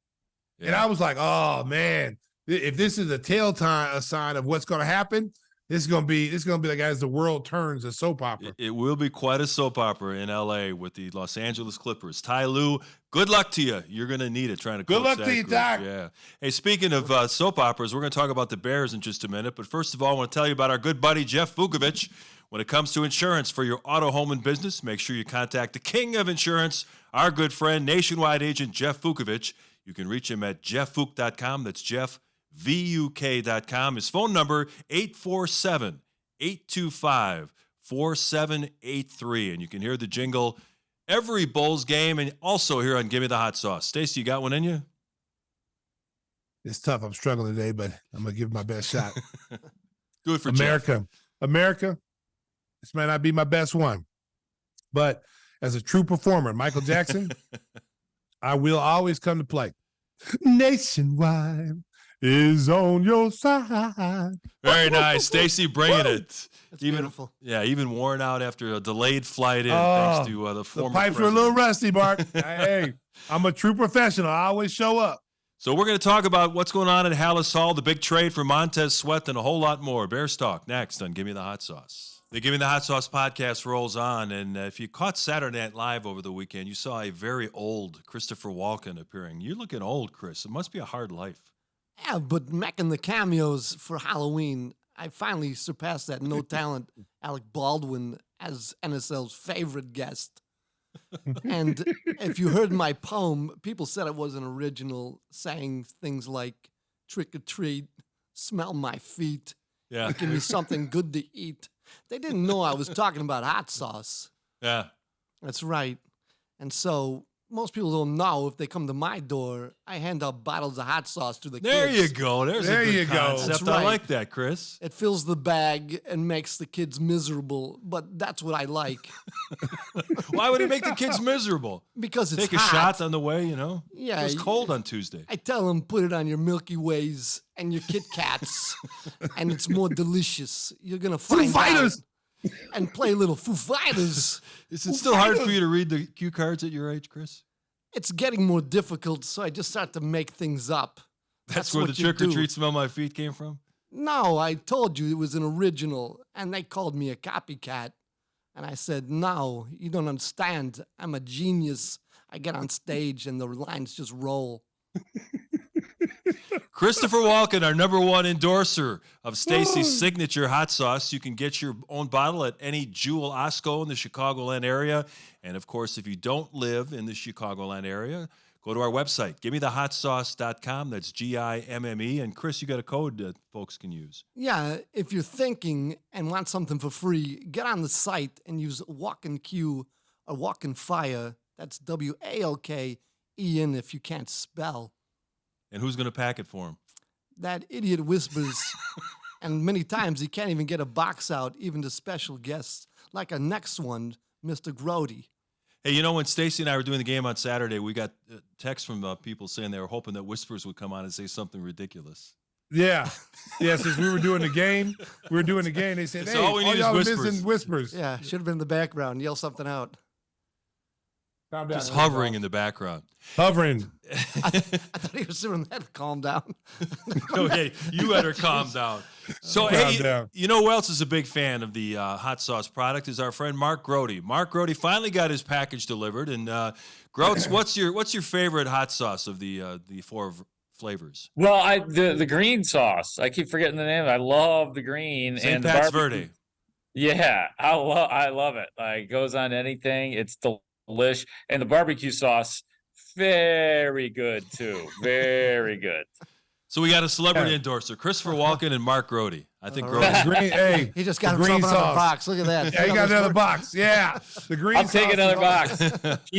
Yeah. And I was like, oh man, if this is a sign of what's going to happen, this is going to be like as the world turns, a soap opera. It will be quite a soap opera in LA with the Los Angeles Clippers. Ty Lue, good luck to you. You're going to need it trying to coach good luck that to you, group. Doc. Yeah. Hey, speaking of soap operas, we're going to talk about the Bears in just a minute. But first of all, I want to tell you about our good buddy, Jeff Vukovich. When it comes to insurance for your auto, home, and business, make sure you contact the king of insurance, our good friend, nationwide agent Jeff Vukovich. You can reach him at jeffvuk.com. That's jeffvuk.com. His phone number, 847-825-4783. And you can hear the jingle every Bulls game and also here on Gimme the Hot Sauce. Stacey, you got one in you? It's tough. I'm struggling today, but I'm going to give it my best shot. Do it for America. Jeff. America. This might not be my best one, but as a true performer, Michael Jackson, I will always come to play. Nationwide is on your side. Very nice. Stacey bringing it. That's beautiful. Yeah, even worn out after a delayed flight in thanks to the former The pipes president. were a little rusty, Mark. Hey, I'm a true professional. I always show up. So we're going to talk about what's going on at Hallis Hall, the big trade for Montez Sweat, and a whole lot more. Bears Talk next on Give Me the Hot Sauce. The Give Me the Hot Sauce podcast rolls on, and if you caught Saturday Night Live over the weekend, you saw a very old Christopher Walken appearing. You're looking old, Chris. It must be a hard life. Yeah, but making the cameos for Halloween, I finally surpassed that no talent Alec Baldwin as NSL's favorite guest. And if you heard my poem, people said it wasn't original, saying things like trick or treat, smell my feet, Yeah. give me something good to eat. They didn't know I was talking about hot sauce. Yeah. That's right. And so most people don't know if they come to my door, I hand out bottles of hot sauce to the There kids. you go. There a good you go. concept. That's I right. like that, Chris. It fills the bag and makes the kids miserable, but that's what I like Why would it make the kids miserable? because it's Take a hot. shot on the way, you know? Yeah, It was cold on Tuesday. I tell them put it on your Milky Ways and your Kit Kats, and it's more delicious. You're gonna find Fighters! out and play little Foo Fighters. Is it still hard for you to read the cue cards at your age, Chris? It's getting more difficult, so I just start to make things up. That's where the what you trick or do. treat smell my feet came from? No, I told you it was an original, and they called me a copycat. And I said, no, you don't understand. I'm a genius. I get on stage and the lines just roll. Christopher Walken, our #1 endorser of Stacey's signature hot sauce. You can get your own bottle at any Jewel Osco in the Chicagoland area. And of course, if you don't live in the Chicagoland area, go to our website, gimmethehotsauce.com. That's GIMME. And Chris, you got a code that folks can use. Yeah, if you're thinking and want something for free, get on the site and use Walken Q or Walken Fire. That's WALKEN if you can't spell. And who's going to pack it for him? That idiot whispers. And many times he can't even get a box out, even to special guests, like our next one, Mr. Grody. Hey, you know, when Stacey and I were doing the game on Saturday, we got texts from people saying they were hoping that Whispers would come on and say something ridiculous. Yeah. Yeah, since we were doing the game, they said, So hey, all we need is y'all are whispers. missing whispers. Yeah, should have been in the background. Yell something out. Calm down. Just hovering in the background. Hovering. I thought he was doing that. Calm down. Okay, you better calm down. So, Calm hey, down. you know who else is a big fan of the hot sauce product is our friend Mark Grody. Mark Grody finally got his package delivered. And Groats, what's your favorite hot sauce of the 4 flavors? Well, the green sauce. I keep forgetting the name. I love the green St. and Pat's barbecue. Verde. Yeah, I love it. Like, it goes on anything. It's delish, and the barbecue sauce, very good too. Very good. So we got a celebrity endorser, Christopher Walken and Mark Grody. I think All Grody. right. Green, hey, He just got the green himself another sauce. box. Look at that. Yeah, he got another box. Yeah. The green I'll take sauce another is box.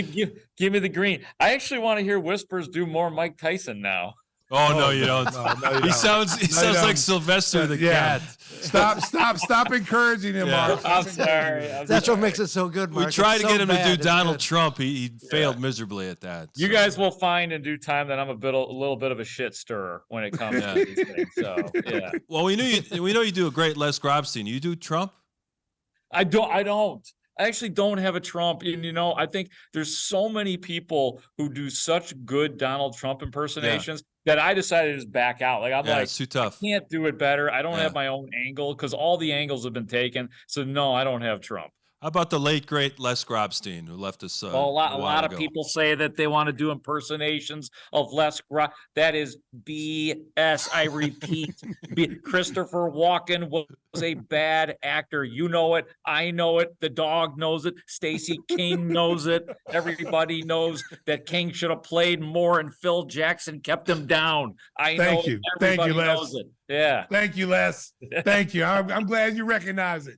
Give me the green. I actually want to hear Whispers do more Mike Tyson now. Oh, no, you don't. No, you He don't. sounds you like don't. Sylvester the Yeah. cat. Stop encouraging him, Yeah. Mark. I'm sorry. That's what makes it so good, Mark. We tried It's to so get him to bad, do it's Donald good. Trump. He failed miserably at that. You so. guys will find in due time that I'm a little bit of a shit stirrer when it comes Yeah. to these things. So yeah, Well, we know you do a great Les Grobstein. You do Trump? I don't. I actually don't have a Trump. And, I think there's so many people who do such good Donald Trump impersonations that I decided to just back out. Like, I'm Yeah, like, it's too tough. can't do it better. I don't Yeah. have my own angle because all the angles have been taken. So no, I don't have Trump. How about the late great Les Grobstein who left us? Well, a lot while of ago? people say that they want to do impersonations of that is BS. I repeat, Christopher Walken was a bad actor. You know it. I know it. The dog knows it. Stacey King knows it. Everybody knows that King should have played more, and Phil Jackson kept him down. I know Thank it. you. Thank you, Everybody Les. knows it. Yeah. Thank you, Les. Thank you. I'm glad you recognize it.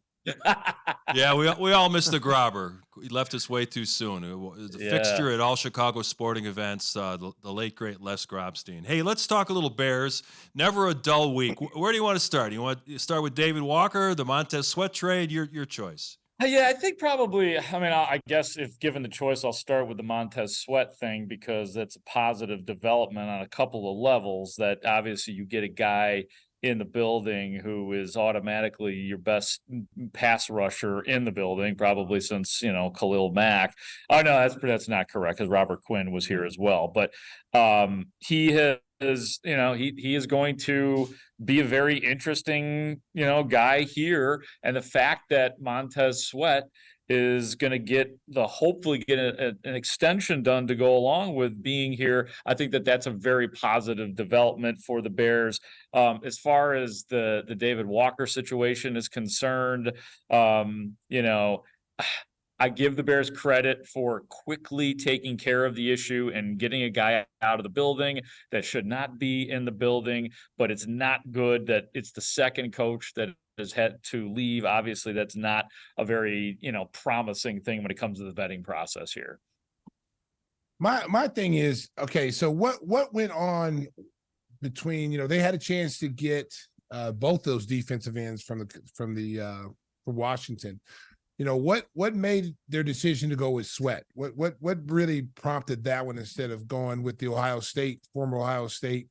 Yeah, we all missed the Grobber. He left us way too soon. It was a Yeah. fixture at all Chicago sporting events. The late great Les Grobstein. Hey, let's talk a little Bears. Never a dull week. Where do you want to start? You want to start with David Walker, the Montez Sweat trade? Your choice. Yeah, I think probably, I guess if given the choice, I'll start with the Montez Sweat thing because that's a positive development on a couple of levels. That obviously you get a guy in the building who is automatically your best pass rusher in the building, probably since, Khalil Mack. Oh, no, that's not correct because Robert Quinn was here as well. But he is, he is going to be a very interesting, guy here. And the fact that Montez Sweat is going to hopefully get an extension done to go along with being here. I think that's a very positive development for the Bears. As far as the David Walker situation is concerned, I give the Bears credit for quickly taking care of the issue and getting a guy out of the building that should not be in the building, but it's not good that it's the second coach that has had to leave. Obviously, that's not a very, promising thing when it comes to the vetting process here. My thing is, okay, so what went on between, they had a chance to get both those defensive ends from Washington. What made their decision to go with Sweat? What really prompted that one instead of going with the former Ohio State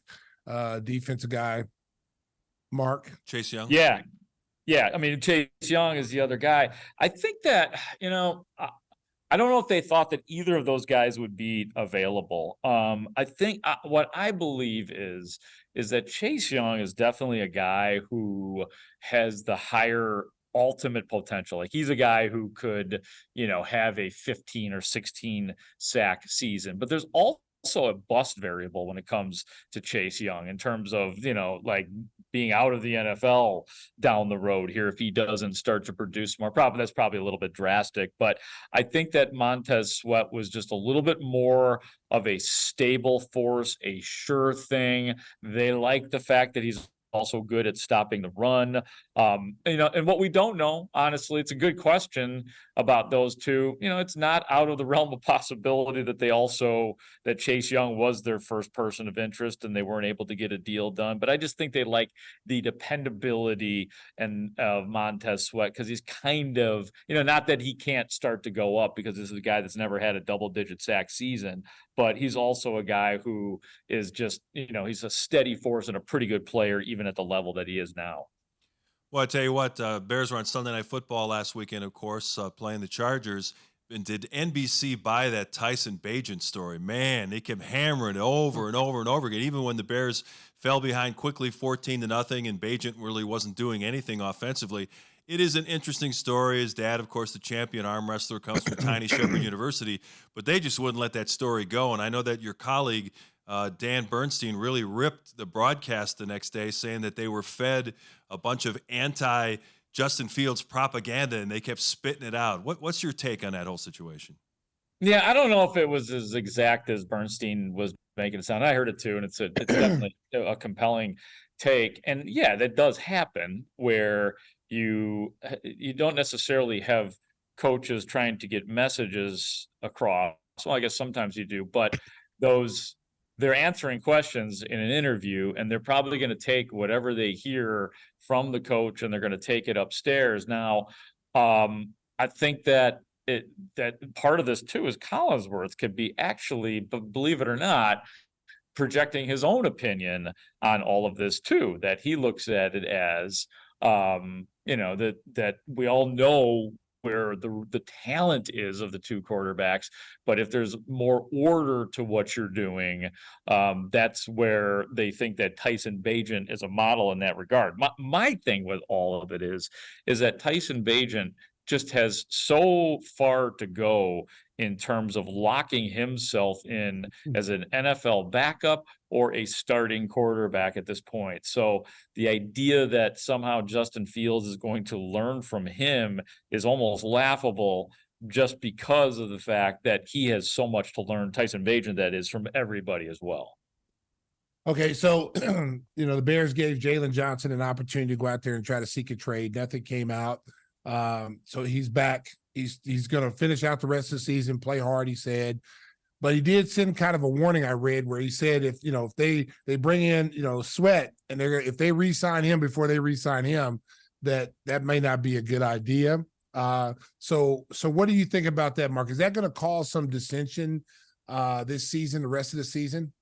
defensive guy, Mark? Chase Young? Yeah. I mean, Chase Young is the other guy. I think that, I don't know if they thought that either of those guys would be available. I think what I believe is that Chase Young is definitely a guy who has the higher ultimate potential. Like, he's a guy who could, have a 15 or 16 sack season, but there's also a bust variable when it comes to Chase Young in terms of, like being out of the NFL down the road here if he doesn't start to produce more. Probably that's probably a little bit drastic, but I think that Montez Sweat was just a little bit more of a stable force, a sure thing. They like the fact that he's also good at stopping the run. And what we don't know, honestly, it's a good question about those two. It's not out of the realm of possibility that Chase Young was their first person of interest and they weren't able to get a deal done. But I just think they like the dependability of Montez Sweat because he's kind of, not that he can't start to go up because this is a guy that's never had a double-digit sack season, but he's also a guy who is just, he's a steady force and a pretty good player, even at the level that he is now. Well, I tell you what, Bears were on Sunday Night Football last weekend, of course, playing the Chargers. And did NBC buy that Tyson Bagent story? Man, they kept hammering it over and over and over again, even when the Bears fell behind quickly 14-0, and Bagent really wasn't doing anything offensively. It is an interesting story. His dad, of course, the champion arm wrestler, comes from Tiny Shepherd University, but they just wouldn't let that story go. And I know that your colleague, Dan Bernstein, really ripped the broadcast the next day, saying that they were fed a bunch of anti-Justin Fields propaganda, and they kept spitting it out. What's your take on that whole situation? Yeah, I don't know if it was as exact as Bernstein was making it sound. I heard it too, and it's definitely a compelling take. And yeah, that does happen where you don't necessarily have coaches trying to get messages across. Well, I guess sometimes you do, but they're answering questions in an interview, and they're probably going to take whatever they hear from the coach and they're going to take it upstairs. Now, I think that part of this too is Collinsworth could be actually, believe it or not, projecting his own opinion on all of this too, that he looks at it as, that we all know where the talent is of the two quarterbacks, but if there's more order to what you're doing, that's where they think that Tyson Bagent is a model in that regard. My thing with all of it is that Tyson Bagent just has so far to go in terms of locking himself in as an NFL backup or a starting quarterback at this point. So the idea that somehow Justin Fields is going to learn from him is almost laughable, just because of the fact that he has so much to learn, Tyson Bagent, that is, from everybody as well. Okay, so the Bears gave Jalen Johnson an opportunity to go out there and try to seek a trade. Nothing came out. So he's back. He's going to finish out the rest of the season, play hard, he said. But he did send kind of a warning, I read, where he said if they bring in Sweat and if they re-sign him before they re-sign him, that may not be a good idea. So what do you think about that, Mark? Is that going to cause some dissension this season, the rest of the season?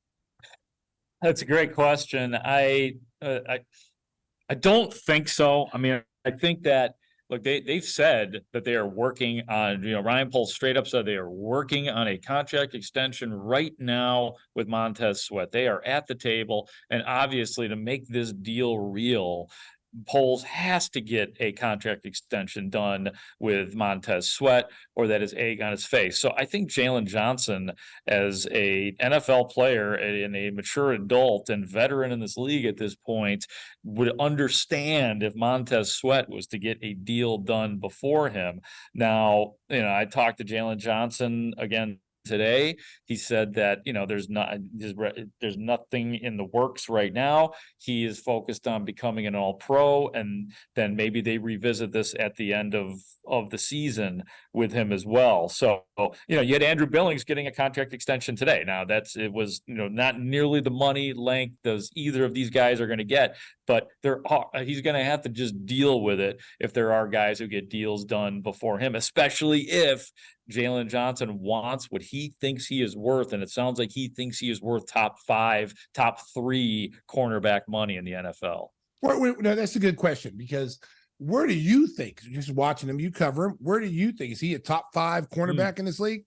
That's a great question. I don't think so. I mean, I think that, look, they've said that they are working on, Ryan Poles straight up said they are working on a contract extension right now with Montez Sweat. They are at the table, and obviously to make this deal real, Poles has to get a contract extension done with Montez Sweat, or that is egg on his face. So I think Jalen Johnson, as a NFL player and a mature adult and veteran in this league at this point, would understand if Montez Sweat was to get a deal done before him. Now, I talked to Jalen Johnson again today. He said that there's nothing in the works right now. He is focused on becoming an all-pro, and then maybe they revisit this at the end of the season with him as well. So you had Andrew Billings getting a contract extension today. Now it was not nearly the money length as either of these guys are going to get, but he's going to have to just deal with it if there are guys who get deals done before him, especially if Jalen Johnson wants what he thinks he is worth, and it sounds like he thinks he is worth top 5, top 3 cornerback money in the NFL. No, that's a good question, because where do you think, just watching him, you cover him, where do you think, is he a top 5 cornerback in this league?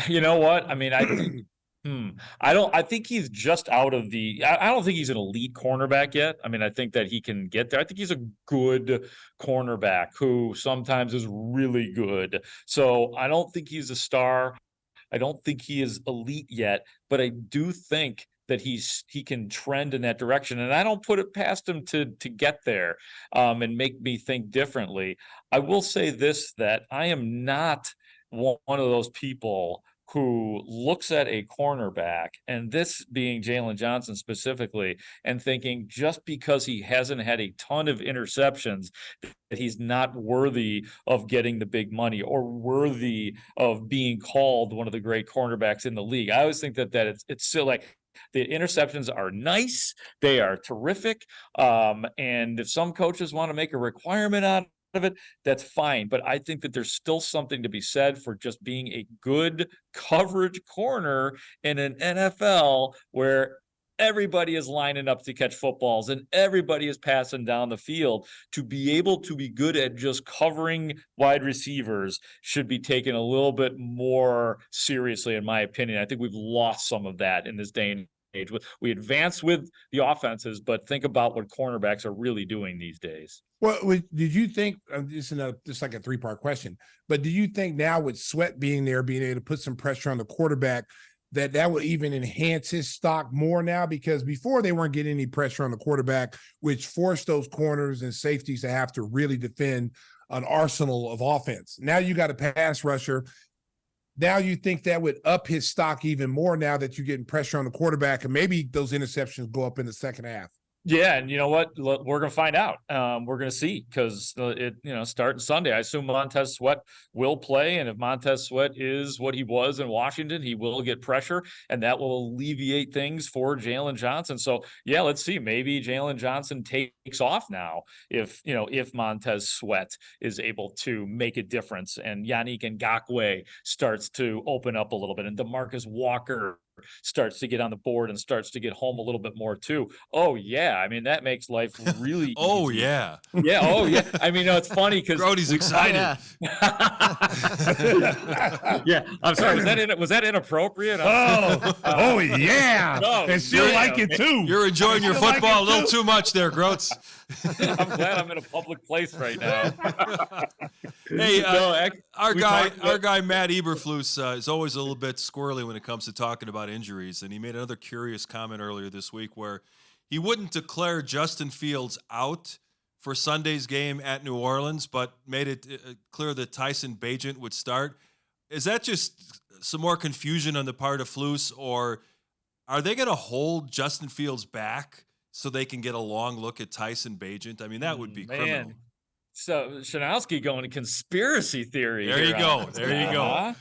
You know what? I mean, I think I think he's just out of I don't think he's an elite cornerback yet. I mean, I think that he can get there. I think he's a good cornerback who sometimes is really good. So I don't think he's a star. I don't think he is elite yet, but I do think that he can trend in that direction. And I don't put it past him to get there and make me think differently. I will say this, that I am not one of those people who looks at a cornerback, and this being Jalen Johnson specifically, and thinking just because he hasn't had a ton of interceptions that he's not worthy of getting the big money or worthy of being called one of the great cornerbacks in the league. I always think that it's still like, the interceptions are nice, they are terrific, and if some coaches want to make a requirement out of it, that's fine. But I think that there's still something to be said for just being a good coverage corner in an NFL where everybody is lining up to catch footballs and everybody is passing down the field. To be able to be good at just covering wide receivers should be taken a little bit more seriously, in my opinion. I think we've lost some of that in this day and age. We advance with the offenses, but think about what cornerbacks are really doing these days. Well, did you think, just like a 3-part question, but do you think now with Sweat being there, being able to put some pressure on the quarterback, that will even enhance his stock more now? Because before they weren't getting any pressure on the quarterback, which forced those corners and safeties to have to really defend an arsenal of offense. Now you got a pass rusher. Now you think that would up his stock even more now that you're getting pressure on the quarterback, and maybe those interceptions go up in the second half. Yeah, and you know what? We're going to find out. We're going to see, because starting Sunday, I assume Montez Sweat will play, and if Montez Sweat is what he was in Washington, he will get pressure, and that will alleviate things for Jalen Johnson. So yeah, let's see. Maybe Jalen Johnson takes off now if Montez Sweat is able to make a difference, and Yannick Ngakoue starts to open up a little bit, and DeMarcus Walker starts to get on the board and starts to get home a little bit more too. Oh yeah, I mean, that makes life really Oh easy. yeah. Oh yeah. I mean, it's funny because Brody's excited. Yeah, I'm sorry. Was that inappropriate? Oh yeah. No, and she'll like it too. You're enjoying your football a little too much there, Groats. I'm glad I'm in a public place right now. Hey, our guy Matt Eberflus is always a little bit squirrely when it comes to talking about injuries, and he made another curious comment earlier this week where he wouldn't declare Justin Fields out for Sunday's game at New Orleans, but made it clear that Tyson Bagent would start. Is that just some more confusion on the part of Flus, or are they going to hold Justin Fields back so they can get a long look at Tyson Bagent? I mean, that would be criminal. So Shanowski going to conspiracy theory. There you go. There you go.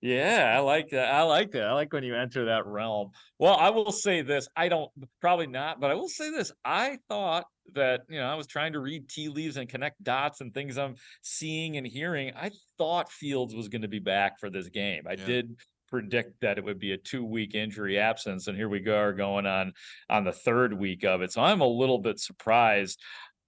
Yeah, I like that. I like that. I like when you enter that realm. Well, I will say this. Probably not, but I will say this. I thought that, I was trying to read tea leaves and connect dots and things I'm seeing and hearing. I thought Fields was going to be back for this game. I did predict that it would be a 2-week injury absence, and here we go, going on the 3rd week of it. So I'm a little bit surprised.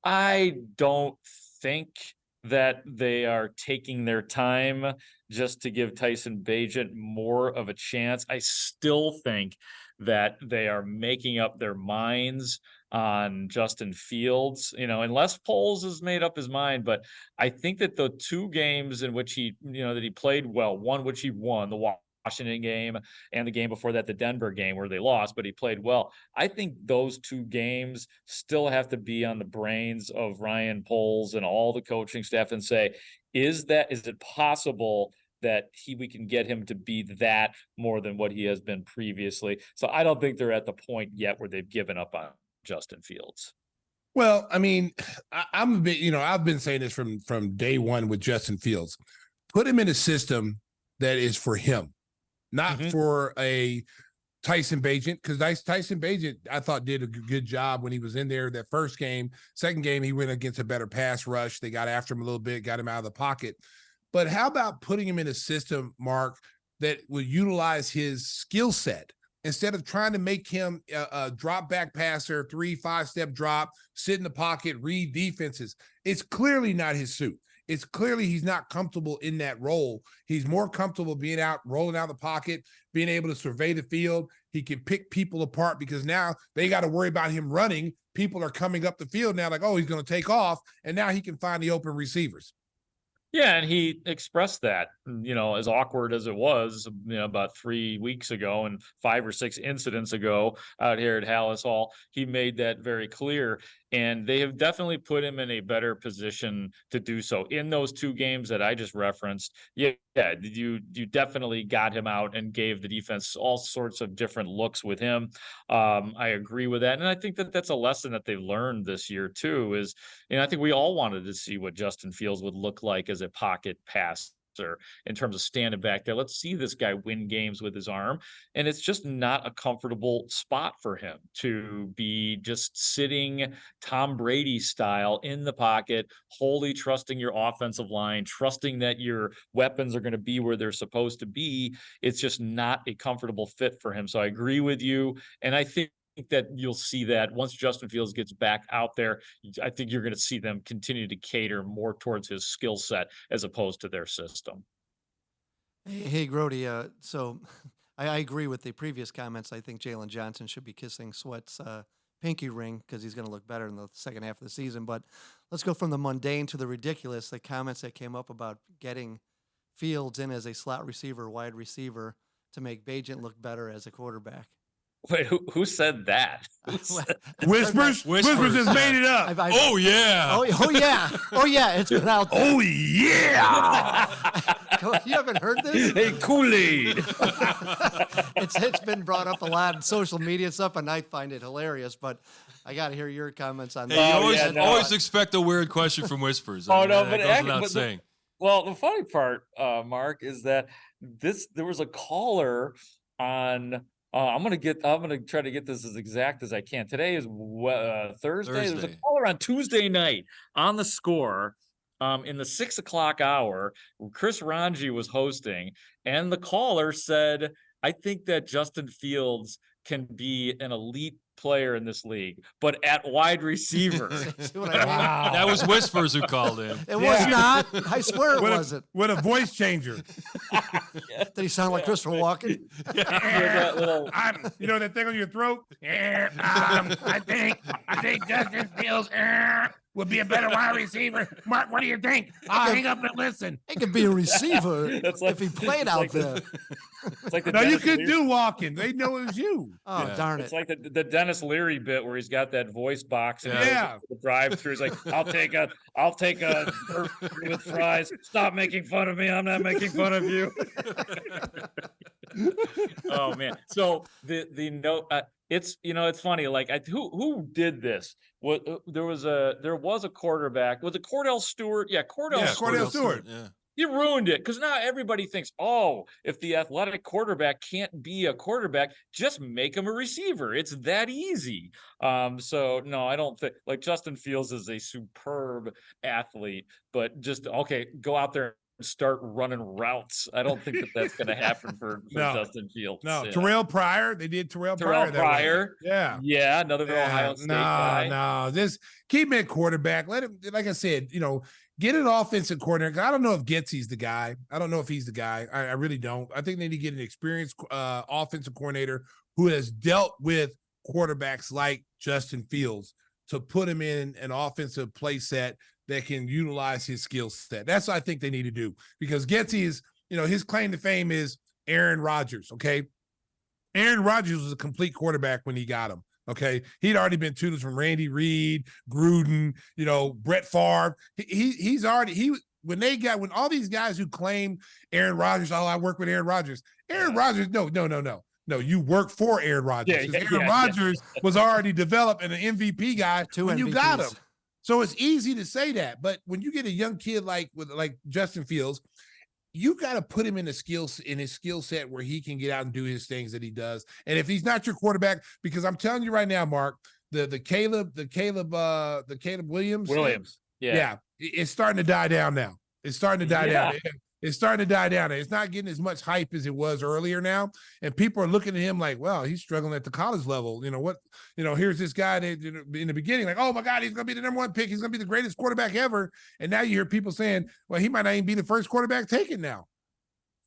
I don't think that they are taking their time just to give Tyson Bagent more of a chance. I still think that they are making up their minds on Justin Fields, unless Poles has made up his mind. But I think that the 2 games in which that he played well, one which he won, the Washington game, and the game before that, the Denver game where they lost, but he played well. I think those 2 games still have to be on the brains of Ryan Poles and all the coaching staff and say, is it possible that we can get him to be that more than what he has been previously? So I don't think they're at the point yet where they've given up on Justin Fields. Well, I mean, I'm a bit, I've been saying this from day one with Justin Fields. Put him in a system that is for him, not for a Tyson Bagent, because Tyson Bagent, I thought, did a good job when he was in there that first game. Second game, he went against a better pass rush. They got after him a little bit, got him out of the pocket. But how about putting him in a system, Mark, that will utilize his skill set instead of trying to make him a drop back passer, 3-5-step drop, sit in the pocket, read defenses? It's clearly not his suit. It's clearly he's not comfortable in that role. He's more comfortable being out, rolling out the pocket, being able to survey the field. He can pick people apart because now they got to worry about him running. People are coming up the field now like, oh, he's going to take off, and now he can find the open receivers. Yeah, and he expressed that, as awkward as it was, about 3 weeks ago and 5 or 6 incidents ago out here at Hallis Hall. He made that very clear, and they have definitely put him in a better position to do so. In those 2 games that I just referenced, you definitely got him out and gave the defense all sorts of different looks with him. I agree with that, and I think that that's a lesson that they learned this year too. Is I think we all wanted to see what Justin Fields would look like as a pocket passer in terms of standing back there. Let's see this guy win games with his arm. And it's just not a comfortable spot for him to be just sitting Tom Brady style in the pocket, wholly trusting your offensive line, trusting that your weapons are going to be where they're supposed to be. It's just not a comfortable fit for him. So I agree with you. And I think that you'll see that once Justin Fields gets back out there, I think you're going to see them continue to cater more towards his skill set as opposed to their system. Hey, Grody. So I agree with the previous comments. I think Jalen Johnson should be kissing Sweat's pinky ring because he's going to look better in the second half of the season. But let's go from the mundane to the ridiculous. The comments that came up about getting Fields in as a slot receiver, wide receiver, to make Bagent look better as a quarterback. Wait, who said that? Whispers just made it up. Oh yeah. Oh yeah. It's been out there. Oh yeah. You haven't heard this? Hey, Kool-Aid. It's been brought up a lot in social media and stuff, and I find it hilarious. But I got to hear your comments on Hey, that. you always expect a weird question from Whispers. But that goes without saying. Well, the funny part, Mark, is that there was a caller on. I'm gonna try to get this as exact as I can. Today is Thursday. There's a caller on Tuesday night on The Score, in the 6 o'clock hour. Chris Ranji was hosting, and the caller said, "I think that Justin Fields can be an elite player in this league, but at wide receiver." See what I mean? Wow. That was Whispers who called in. It was not. I swear it wasn't. With a voice changer. Did he sound like Christopher Walken? That little- You know that thing on your throat? I think Justin Fields would be a better wide receiver. Mark, what do you think? I'll hang up and listen. He could be a receiver That's like- if he played it's out like there. It's like the No, you Dennis could Leary- do walking. They know it was you. Oh, Yeah. darn It's it. like the Dennis Leary bit where he's got that voice box and he Yeah. goes to the drive-through. He's like, I'll take a burger with fries. Stop making fun of me. I'm not making fun of you. Oh man. So the note, it's funny. Like who did this? What there was a quarterback. Was it Cordell Stewart? Yeah, Cordell Stewart. Yeah. You ruined it because now everybody thinks, oh, if the athletic quarterback can't be a quarterback, just make him a receiver. It's that easy. So no, I don't think like Justin Fields is a superb athlete, but just go out there and start running routes. I don't think that's going to happen for No. Justin Fields. No, Yeah. Terrell Pryor. They did Terrell Pryor. that way. Pryor. Yeah. Another Ohio State guy. No. Just keep him at quarterback. Let him, like I said, get an offensive coordinator. I don't know if Getsy's the guy. I don't know if he's the guy. I really don't. I think they need to get an experienced offensive coordinator who has dealt with quarterbacks like Justin Fields to put him in an offensive play set that can utilize his skill set. That's what I think they need to do, because Getsy is, his claim to fame is Aaron Rodgers. Okay. Aaron Rodgers was a complete quarterback when he got him. Okay. He'd already been tutors from Randy Reed, Gruden, Brett Favre. When all these guys who claim Aaron Rodgers, I work with Aaron Rodgers. Aaron Rodgers, no. No, you work for Aaron Rodgers. Aaron Rodgers was already developed and an MVP guy when you got him. So it's easy to say that. But when you get a young kid like Justin Fields, you got to put him in his skill set where he can get out and do his things that he does. And if he's not your quarterback, because I'm telling you right now, Mark, the Caleb Williams. Yeah, it's starting to die down now. It's starting to die down. It's starting to die down. It's not getting as much hype as it was earlier now. And people are looking at him like, well, he's struggling at the college level. Here's this guy that in the beginning, like, oh my God, he's going to be the number one pick. He's going to be the greatest quarterback ever. And now you hear people saying, well, he might not even be the first quarterback taken now.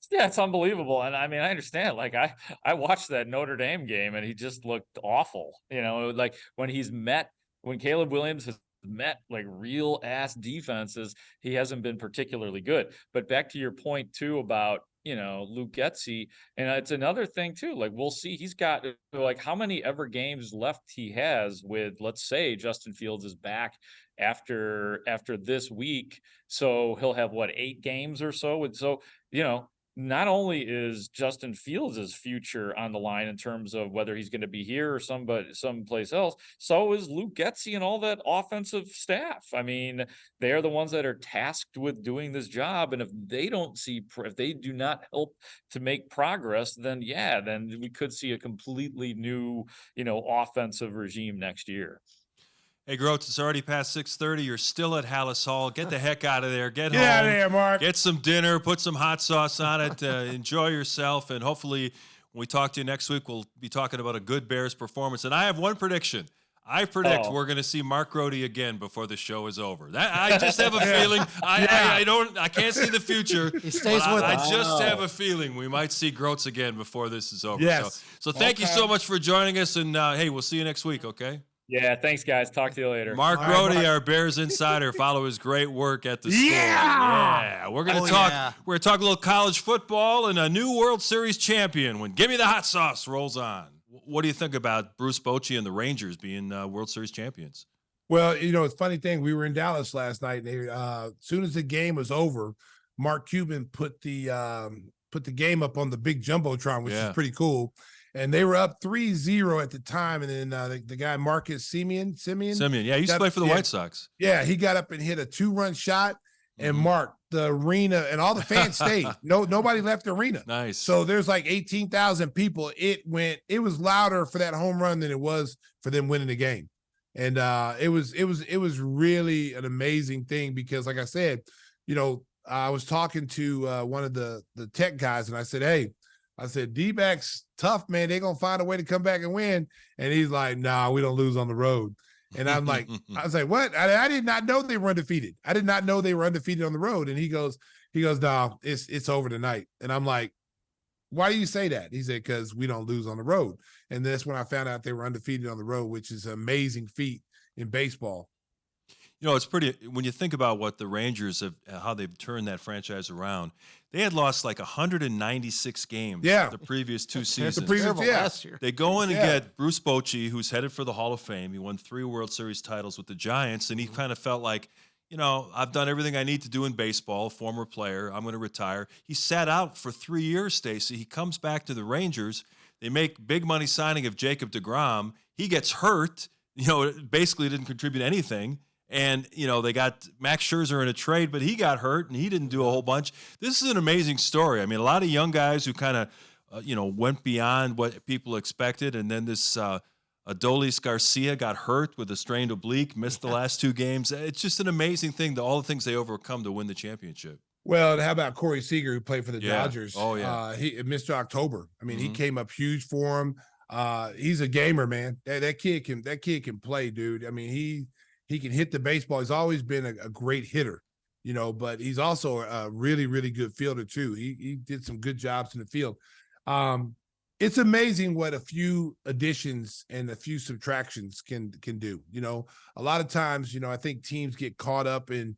Yeah, it's unbelievable. And I mean, I understand. Like I watched that Notre Dame game and he just looked awful. Like when Caleb Williams has met like real ass defenses, he hasn't been particularly good. But back to your point too about Luke Getsy, and it's another thing too, like we'll see, he's got like how many ever games left he has with, let's say Justin Fields is back after this week, so he'll have 8 games or so. And so not only is Justin Fields' future on the line in terms of whether he's going to be here or someplace else, so is Luke Getsy and all that offensive staff. I mean, they are the ones that are tasked with doing this job, and if they do not help to make progress, then we could see a completely new, offensive regime next year. Hey, Groats, it's already past 6:30. You're still at Hallis Hall. Get the heck out of there. Get home. Get out of there, Mark. Get some dinner. Put some hot sauce on it. Enjoy yourself. And hopefully when we talk to you next week, we'll be talking about a good Bears performance. And I have one prediction. I predict we're going to see Mark Grody again before the show is over. I just have a feeling. I can't see the future. He stays with I us. just have a feeling we might see Groats again before this is over. Yes. So thank you so much for joining us. And hey, we'll see you next week. Okay. Yeah, thanks, guys. Talk to you later. Mark Grody, our Bears insider. Follow his great work at the school. Yeah. We're going to talk. We're going to talk a little college football and a new World Series champion when Gimme the Hot Sauce rolls on. What do you think about Bruce Bochy and the Rangers being World Series champions? Well, it's a funny thing. We were in Dallas last night. And as soon as the game was over, Mark Cuban put the game up on the big jumbotron, which is pretty cool. And they were up 3-0 at the time. And then the guy, Marcus Simeon. Yeah, he used to play for the White Sox. Yeah, he got up and hit a 2-run shot. And Mark, the arena, and all the fans stayed. Nobody left the arena. Nice. So there's like 18,000 people. It was louder for that home run than it was for them winning the game. And it was really an amazing thing because, like I said, I was talking to one of the tech guys, and I said, hey, D-backs tough, man. They're going to find a way to come back and win. And he's like, nah, we don't lose on the road. And I'm like, I was like, what? I did not know they were undefeated. I did not know they were undefeated on the road. And he goes, no, it's over tonight. And I'm like, why do you say that? He said, because we don't lose on the road. And that's when I found out they were undefeated on the road, which is an amazing feat in baseball. It's pretty, when you think about what the Rangers have, how they've turned that franchise around, they had lost like 196 games the previous 2 seasons. Last year. They go in and get Bruce Bochy, who's headed for the Hall of Fame. He won 3 World Series titles with the Giants, and he kind of felt like, I've done everything I need to do in baseball, former player, I'm going to retire. He sat out for 3 years, Stacey. He comes back to the Rangers. They make big money signing of Jacob deGrom. He gets hurt, basically didn't contribute anything. And, they got Max Scherzer in a trade, but he got hurt and he didn't do a whole bunch. This is an amazing story. I mean, a lot of young guys who kind of, went beyond what people expected. And then this Adolis Garcia got hurt with a strained oblique, missed the last 2 games. It's just an amazing thing, all the things they overcome to win the championship. Well, how about Corey Seager, who played for the Dodgers? Oh, yeah. He Mr. October. I mean, he came up huge for him. He's a gamer, man. That kid can play, dude. I mean, he can hit the baseball. He's always been a great hitter, but he's also a really, really good fielder too. He did some good jobs in the field. it's amazing what a few additions and a few subtractions can do. A lot of times, I think teams get caught up in,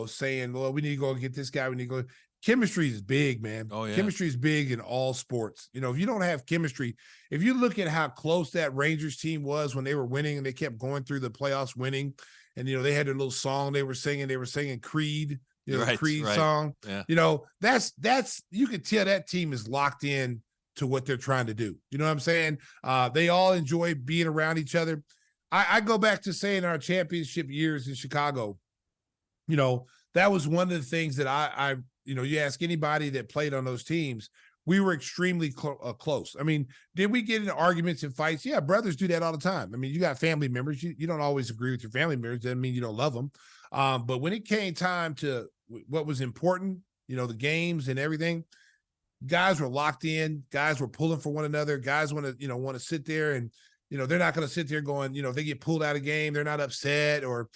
saying, well, we need to go get this guy. We need to go. Chemistry is big, man. Oh, yeah. Chemistry is big in all sports. If you don't have chemistry, if you look at how close that Rangers team was when they were winning and they kept going through the playoffs winning, and, they had their little song they were singing Creed, the Creed song. Yeah. That's you can tell that team is locked in to what they're trying to do. You know what I'm saying? They all enjoy being around each other. I go back to saying our championship years in Chicago, that was one of the things that I you ask anybody that played on those teams, we were extremely close. I mean, did we get into arguments and fights? Yeah, brothers do that all the time. I mean, you got family members. You don't always agree with your family members. Doesn't mean you don't love them. But when it came time to what was important, the games and everything, guys were locked in. Guys were pulling for one another. Guys want to sit there and, they're not going to sit there going, if they get pulled out of game, they're not upset, or,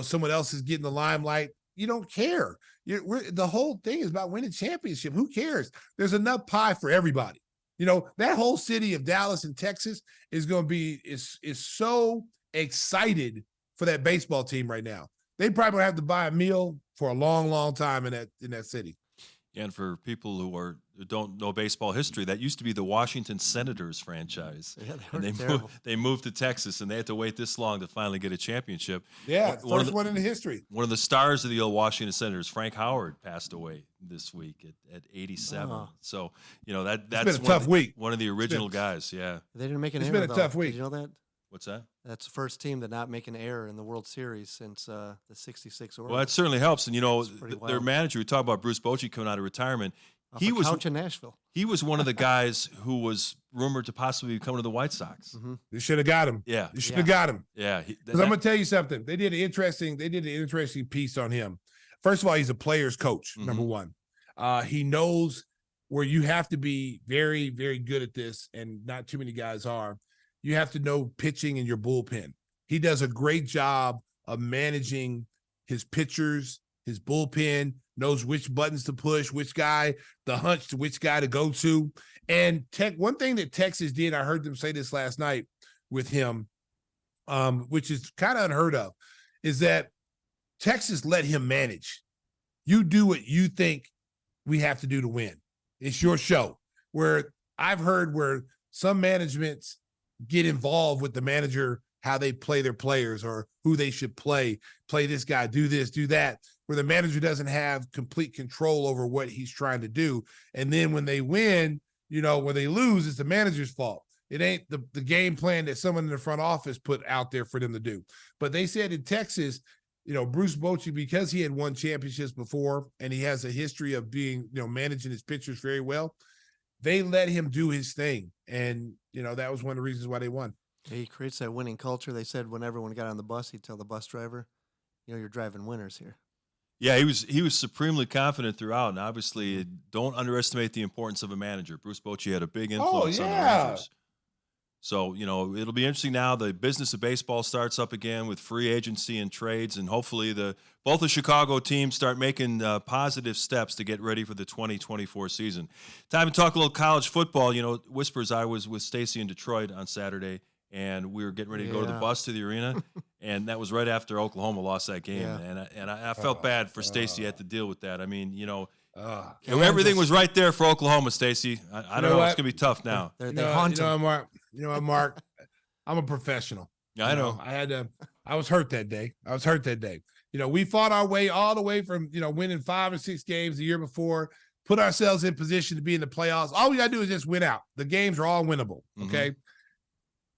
someone else is getting the limelight. You don't care. The whole thing is about winning championship. Who cares? There's enough pie for everybody. That whole city of Dallas and Texas is going to be is so excited for that baseball team right now. They probably have to buy a meal for a long, long time in that city. And for people who don't know baseball history, that used to be the Washington Senators franchise. Yeah, and they moved to Texas, and they had to wait this long to finally get a championship. Yeah, first one in the history. One of the stars of the old Washington Senators, Frank Howard, passed away this week at 87. Oh. So, It's that's been a tough week. One of the original guys, yeah. They didn't make an error. It's been a tough week. Did you know that? What's that? That's the first team to not make an error in the World Series since the 66 Orioles. Well, that certainly helps. And, pretty their wild. manager, we talk about Bruce Bochy coming out of retirement. Off a couch in Nashville. He was one of the guys who was rumored to possibly be coming to the White Sox. Mm-hmm. You should have got him. Yeah. You should have got him. Yeah. Because I'm going to tell you something. They did an interesting piece on him. First of all, he's a player's coach, number one. He knows where you have to be very, very good at this, and not too many guys are. You have to know pitching in your bullpen. He does a great job of managing his pitchers, his bullpen, knows which buttons to push, which guy, the hunch to which guy to go to. And one thing that Texas did, I heard them say this last night with him, which is kind of unheard of, is that Texas let him manage. You do what you think we have to do to win. It's your show. Where I've heard where some managements get involved with the manager, how they play their players or who they should play this guy, do this, do that, where the manager doesn't have complete control over what he's trying to do. And then when they win, when they lose, it's the manager's fault. It ain't the game plan that someone in the front office put out there for them to do. But they said in Texas, Bruce Bochy, because he had won championships before and he has a history of being, managing his pitchers very well, they let him do his thing. And, that was one of the reasons why they won. He creates that winning culture. They said when everyone got on the bus, he'd tell the bus driver, you're driving winners here. Yeah, he was supremely confident throughout, and obviously don't underestimate the importance of a manager. Bruce Bochy had a big influence on the Rangers. So, it'll be interesting now. The business of baseball starts up again with free agency and trades, and hopefully both the Chicago teams start making positive steps to get ready for the 2024 season. Time to talk a little college football. Whispers, I was with Stacey in Detroit on Saturday, and we were getting ready to go to the bus to the arena, and that was right after Oklahoma lost that game. Yeah. And I felt bad for Stacey had to deal with that. I mean, everything was right there for Oklahoma, Stacey. I don't know. It's going to be tough now. They haunt him. Mark, I'm a professional. Yeah, I know. I was hurt that day. We fought our way all the way from, winning 5 or 6 games the year before, put ourselves in position to be in the playoffs. All we got to do is just win out. The games are all winnable. Okay. Mm-hmm.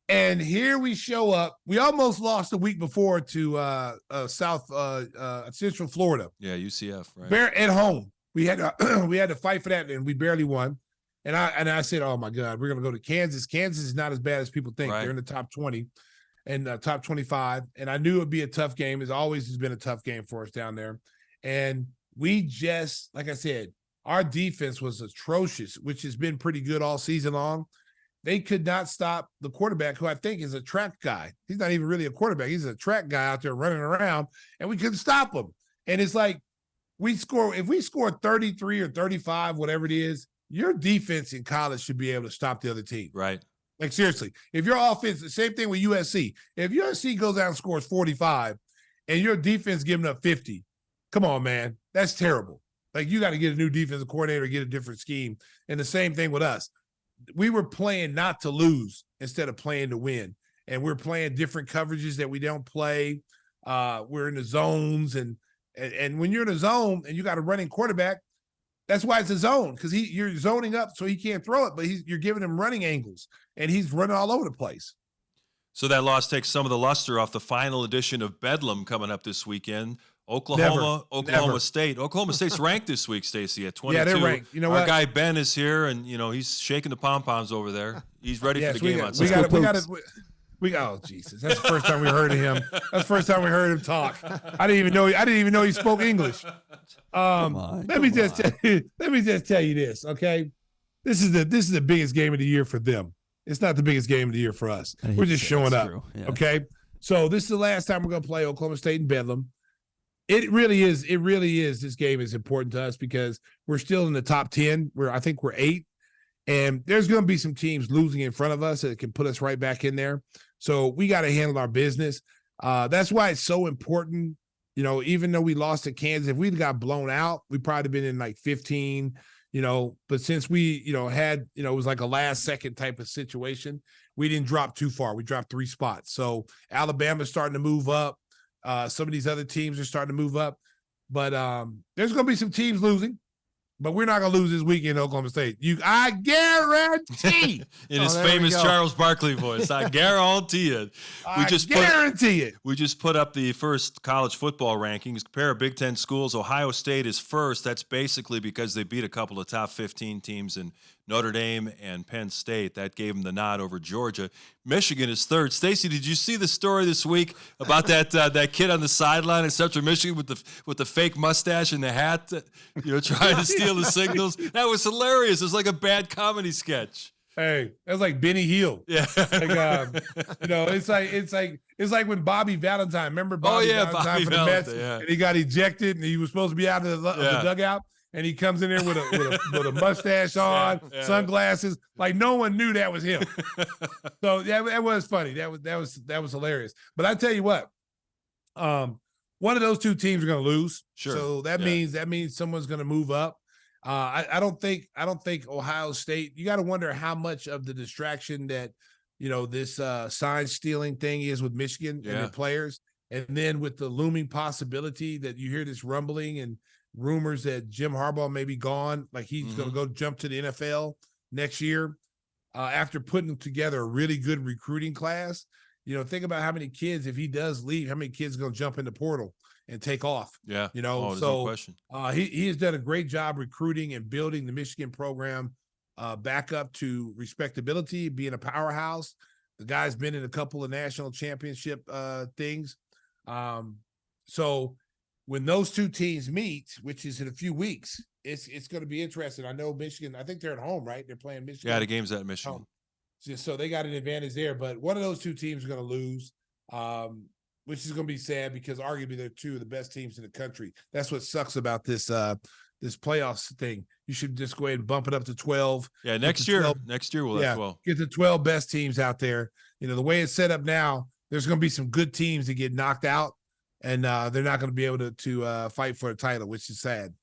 And here we show up. We almost lost a week before to Central Florida. Yeah, UCF, right? At home. We had to fight for that, and we barely won. And I said, oh my God, we're gonna go to Kansas. Kansas is not as bad as people think. Right. They're in the top 20 and top 25. And I knew it'd be a tough game. It always has been a tough game for us down there. And we just, like I said, our defense was atrocious, which has been pretty good all season long. They could not stop the quarterback, who I think is a track guy. He's not even really a quarterback. He's a track guy out there running around, and we couldn't stop him. And it's like if we score 33 or 35, whatever it is, your defense in college should be able to stop the other team. Right. Like, seriously, if your offense, the same thing with USC. If USC goes out and scores 45 and your defense giving up 50, come on, man. That's terrible. Like, you got to get a new defensive coordinator, get a different scheme. And the same thing with us. We were playing not to lose instead of playing to win. And we're playing different coverages that we don't play. We're in the zones. And when you're in a zone and you got a running quarterback, that's why it's a zone, because you're zoning up so he can't throw it, but you're giving him running angles, and he's running all over the place. So that loss takes some of the luster off the final edition of Bedlam coming up this weekend. Oklahoma State. Oklahoma State's ranked this week, Stacey, at 22. Yeah, they're ranked. You know what? Our guy Ben is here, and he's shaking the pom-poms over there. He's ready for the game on Sunday. Oh, Jesus. That's the first time we heard of him. That's the first time we heard him talk. I didn't even know he spoke English. Let me just tell you this, okay? This is the biggest game of the year for them. It's not the biggest game of the year for us. We're just showing up. Yeah. Okay. So this is the last time we're gonna play Oklahoma State in Bedlam. It really is. This game is important to us because we're still in the top 10. I think we're 8. And there's going to be some teams losing in front of us that can put us right back in there. So we got to handle our business. That's why it's so important. Even though we lost to Kansas, if we'd got blown out, we'd probably been in like 15, but since we, had, it was like a last second type of situation, we didn't drop too far. We dropped 3 spots. So Alabama's starting to move up. Some of these other teams are starting to move up, but there's going to be some teams losing. But we're not going to lose this weekend in Oklahoma State. I guarantee. In his famous Charles Barkley voice, I guarantee it. I guarantee it. We just put up the first college football rankings. Compare Big Ten schools. Ohio State is first. That's basically because they beat a couple of top 15 teams in Notre Dame and Penn State. That gave them the nod over Georgia. Michigan is third. Stacey, did you see the story this week about that kid on the sideline in Central Michigan with the fake mustache and the hat, trying to steal the signals? That was hilarious. It was like a bad comedy sketch. Hey, that's like Benny Hill. Yeah. It's like when Bobby Valentine. Remember Bobby Valentine for the Mets? Yeah. And he got ejected and he was supposed to be out of the dugout. And he comes in there with a mustache on, sunglasses. Like no one knew that was him. So that was funny. That was hilarious. But I tell you what, one of those 2 teams are going to lose. Sure. So that means someone's going to move up. I don't think Ohio State. You got to wonder how much of the distraction that this sign stealing thing is with Michigan and their players, and then with the looming possibility that you hear this rumbling and rumors that Jim Harbaugh may be gone, like he's going to go jump to the NFL next year after putting together a really good recruiting class. Think about how many kids, if he does leave, how many kids are going to jump in the portal and take off. Yeah. No question. He has done a great job recruiting and building the Michigan program back up to respectability, being a powerhouse. The guy's been in a couple of national championship things. So when those 2 teams meet, which is in a few weeks, it's going to be interesting. I know Michigan, I think they're at home, right? They're playing Michigan. Yeah, the game's at Michigan. So they got an advantage there, but one of those 2 teams is going to lose, which is going to be sad because arguably they're 2 of the best teams in the country. That's what sucks about this playoffs thing. You should just go ahead and bump it up to 12. Yeah, next year we'll have 12. Get the 12 best teams out there. The way it's set up now, there's going to be some good teams that get knocked out. And they're not going to be able to fight for a title, which is sad.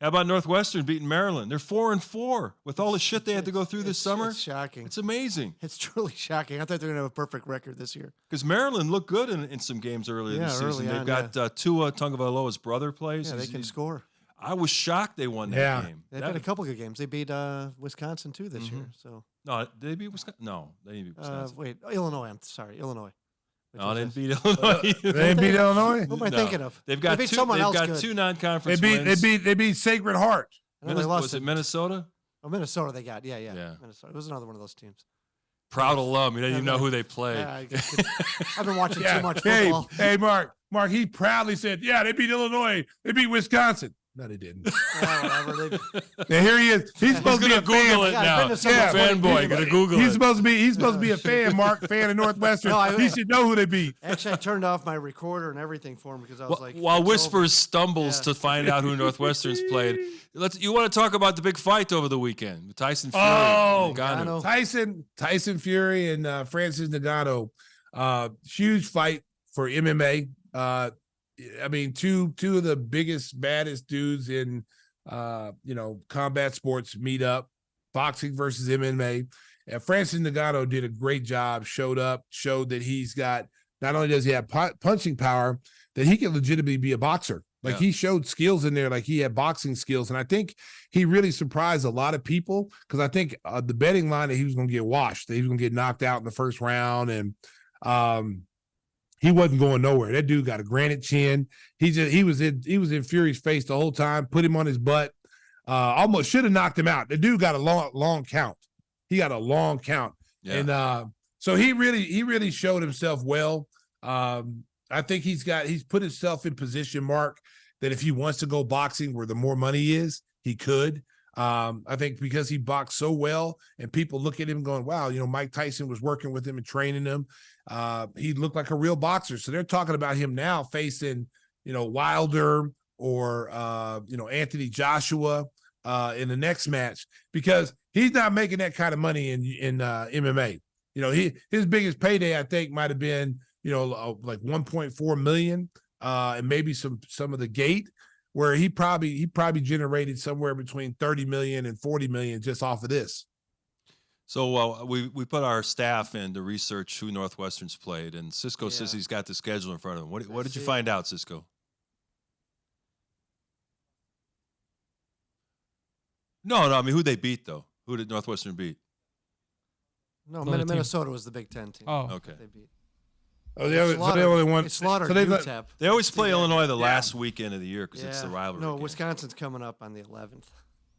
How about Northwestern beating Maryland? They're 4-4 with all the shit they had to go through this summer. It's shocking. It's amazing. It's truly shocking. I thought they were going to have a perfect record this year. Because Maryland looked good in some games earlier this season. They've got Tua Tagovailoa's brother plays. Yeah, they can score. I was shocked they won that game. They've had a couple good games. They beat Wisconsin too this year. So no, they beat Wisconsin. No, they didn't beat Wisconsin. Illinois. I'm sorry, Illinois. No, they didn't beat Illinois. They didn't beat Illinois. What am I thinking of? They've got two non-conference wins. They beat Sacred Heart. Was it Minnesota? Oh, Minnesota. They got Minnesota. It was another one of those teams. Proud alum. You didn't even know who they played. Yeah, I've been watching too much football. Hey, Mark. He proudly said, "Yeah, they beat Illinois. They beat Wisconsin." No, they didn't. Whatever. Now here he is. He's supposed to be a Google fan. it Yeah, now. I've been to some of the Fanboy, gonna Google He's it. supposed to be a fan, Mark, fan of Northwestern. No, He should know who they beat. Actually, I turned off my recorder and everything for him because I was like, While it's Whispers stumbles Yeah. to find out who Northwestern's played, you want to talk about the big fight over the weekend with Tyson Fury? Oh, and Ngannou. Ngannou. Tyson Fury and Francis Ngannou. Huge fight for MMA. I mean, two of the biggest, baddest dudes in combat sports meet up. Boxing versus MMA. And Francis Ngannou did a great job. Showed that he's got, not only does he have punching power, that he can legitimately be a boxer. Like he showed skills in there, like he had boxing skills. And I think he really surprised a lot of people because I think the betting line that he was going to get washed, that he was going to get knocked out in the first round. And he wasn't going nowhere. That dude got a granite chin. He was in Fury's face the whole time, put him on his butt. Almost should have knocked him out. The dude got a long count. He got a long count. Yeah. And so he really showed himself well. I think he's put himself in position, Mark, that if he wants to go boxing where the more money is, he could. I think because he boxed so well and people look at him going, wow, Mike Tyson was working with him and training him. He looked like a real boxer. So they're talking about him now facing, Wilder or, Anthony Joshua in the next match because he's not making that kind of money in MMA. His biggest payday, I think, might have been, like 1.4 million and maybe some of the gate, where he probably generated somewhere between 30 million and 40 million just off of this. So we put our staff in to research who Northwestern's played, and Cisco says he's got the schedule in front of him. What did you find out, Cisco? No, I mean, who they beat, though? Who did Northwestern beat? No, Minnesota was the Big Ten team. Oh, okay. They beat. Oh, they only won. They slaughtered so UTEP. They always play Illinois the last weekend of the year because it's the rivalry. No, game. Wisconsin's coming up on the 11th.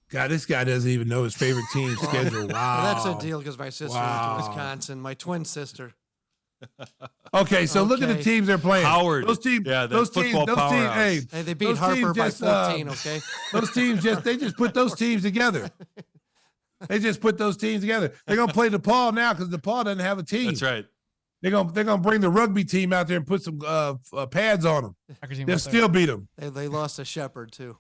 God, this guy doesn't even know his favorite team's schedule. Wow. Well, that's a deal because my sister went to Wisconsin, my twin sister. Okay, so look at the teams they're playing. Howard. Those teams. Yeah, those teams. Hey, they beat Harper by 14. Okay. Those teams they just put those teams together. They just put those teams together. They're gonna play DePaul now because DePaul doesn't have a team. That's right. They're gonna bring the rugby team out there and put some pads on them. They'll still beat them. They lost to Shepherd too.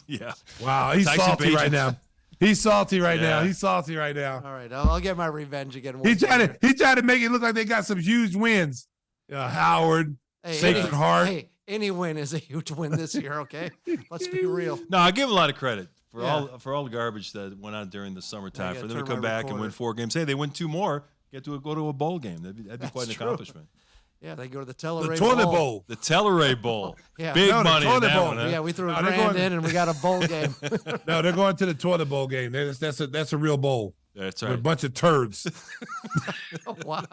Yeah. Wow, he's Tyson salty right now. He's salty right now. Yeah. He's salty right now. All right, I'll get my revenge again. He tried to make it look like they got some huge wins. Howard, Sacred Heart. Hey, any win is a huge win this year. Okay, let's be real. No, I give him a lot of credit for all the garbage that went on during the summertime. For them to come back and win 4 games. Hey, they win 2 more. Get to go to a bowl game. That'd be quite an accomplishment. Yeah, they go to the Telluride toilet bowl. The Telluride Bowl. Yeah. Big No, the money in toilet that bowl. one. Huh? Yeah, we threw a grand in and we got a bowl game. No, they're going to the toilet bowl game. That's a real bowl. That's With right. a bunch of turds. Wow.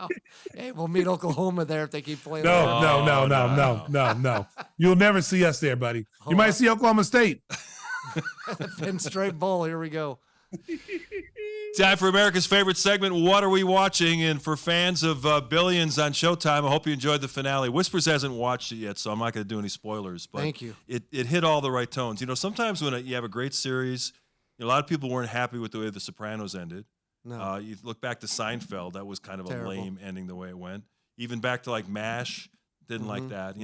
Hey, we'll meet Oklahoma there if they keep playing. No. You'll never see us there, buddy. You might see Oklahoma State. Straight bowl. Here we go. Time for America's favorite segment, What Are We Watching? And for fans of Billions on Showtime, I hope you enjoyed the finale. Whispers hasn't watched it yet, so I'm not going to do any spoilers. But Thank you. It hit all the right tones. Sometimes when you have a great series, a lot of people weren't happy with the way The Sopranos ended. No. You look back to Seinfeld, that was kind of Terrible. a lame ending the way it went. Even back to like MASH, didn't like that.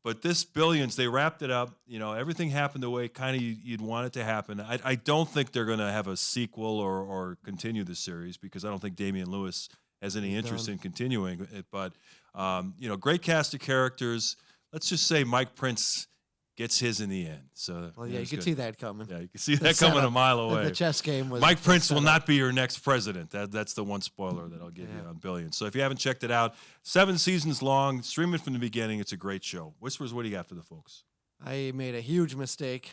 But this Billions, they wrapped it up. Everything happened the way kind of you'd want it to happen. I don't think they're going to have a sequel or continue the series because I don't think Damian Lewis has any interest in continuing it. But, great cast of characters. Let's just say Mike Prince gets his in the end. So, You could see that coming. Yeah, you can see that coming a mile away. The chess game was. Mike Prince will not be your next president. That's the one spoiler that I'll give you on Billions. So if you haven't checked it out, 7 seasons long, stream it from the beginning. It's a great show. Whispers, what do you got for the folks? I made a huge mistake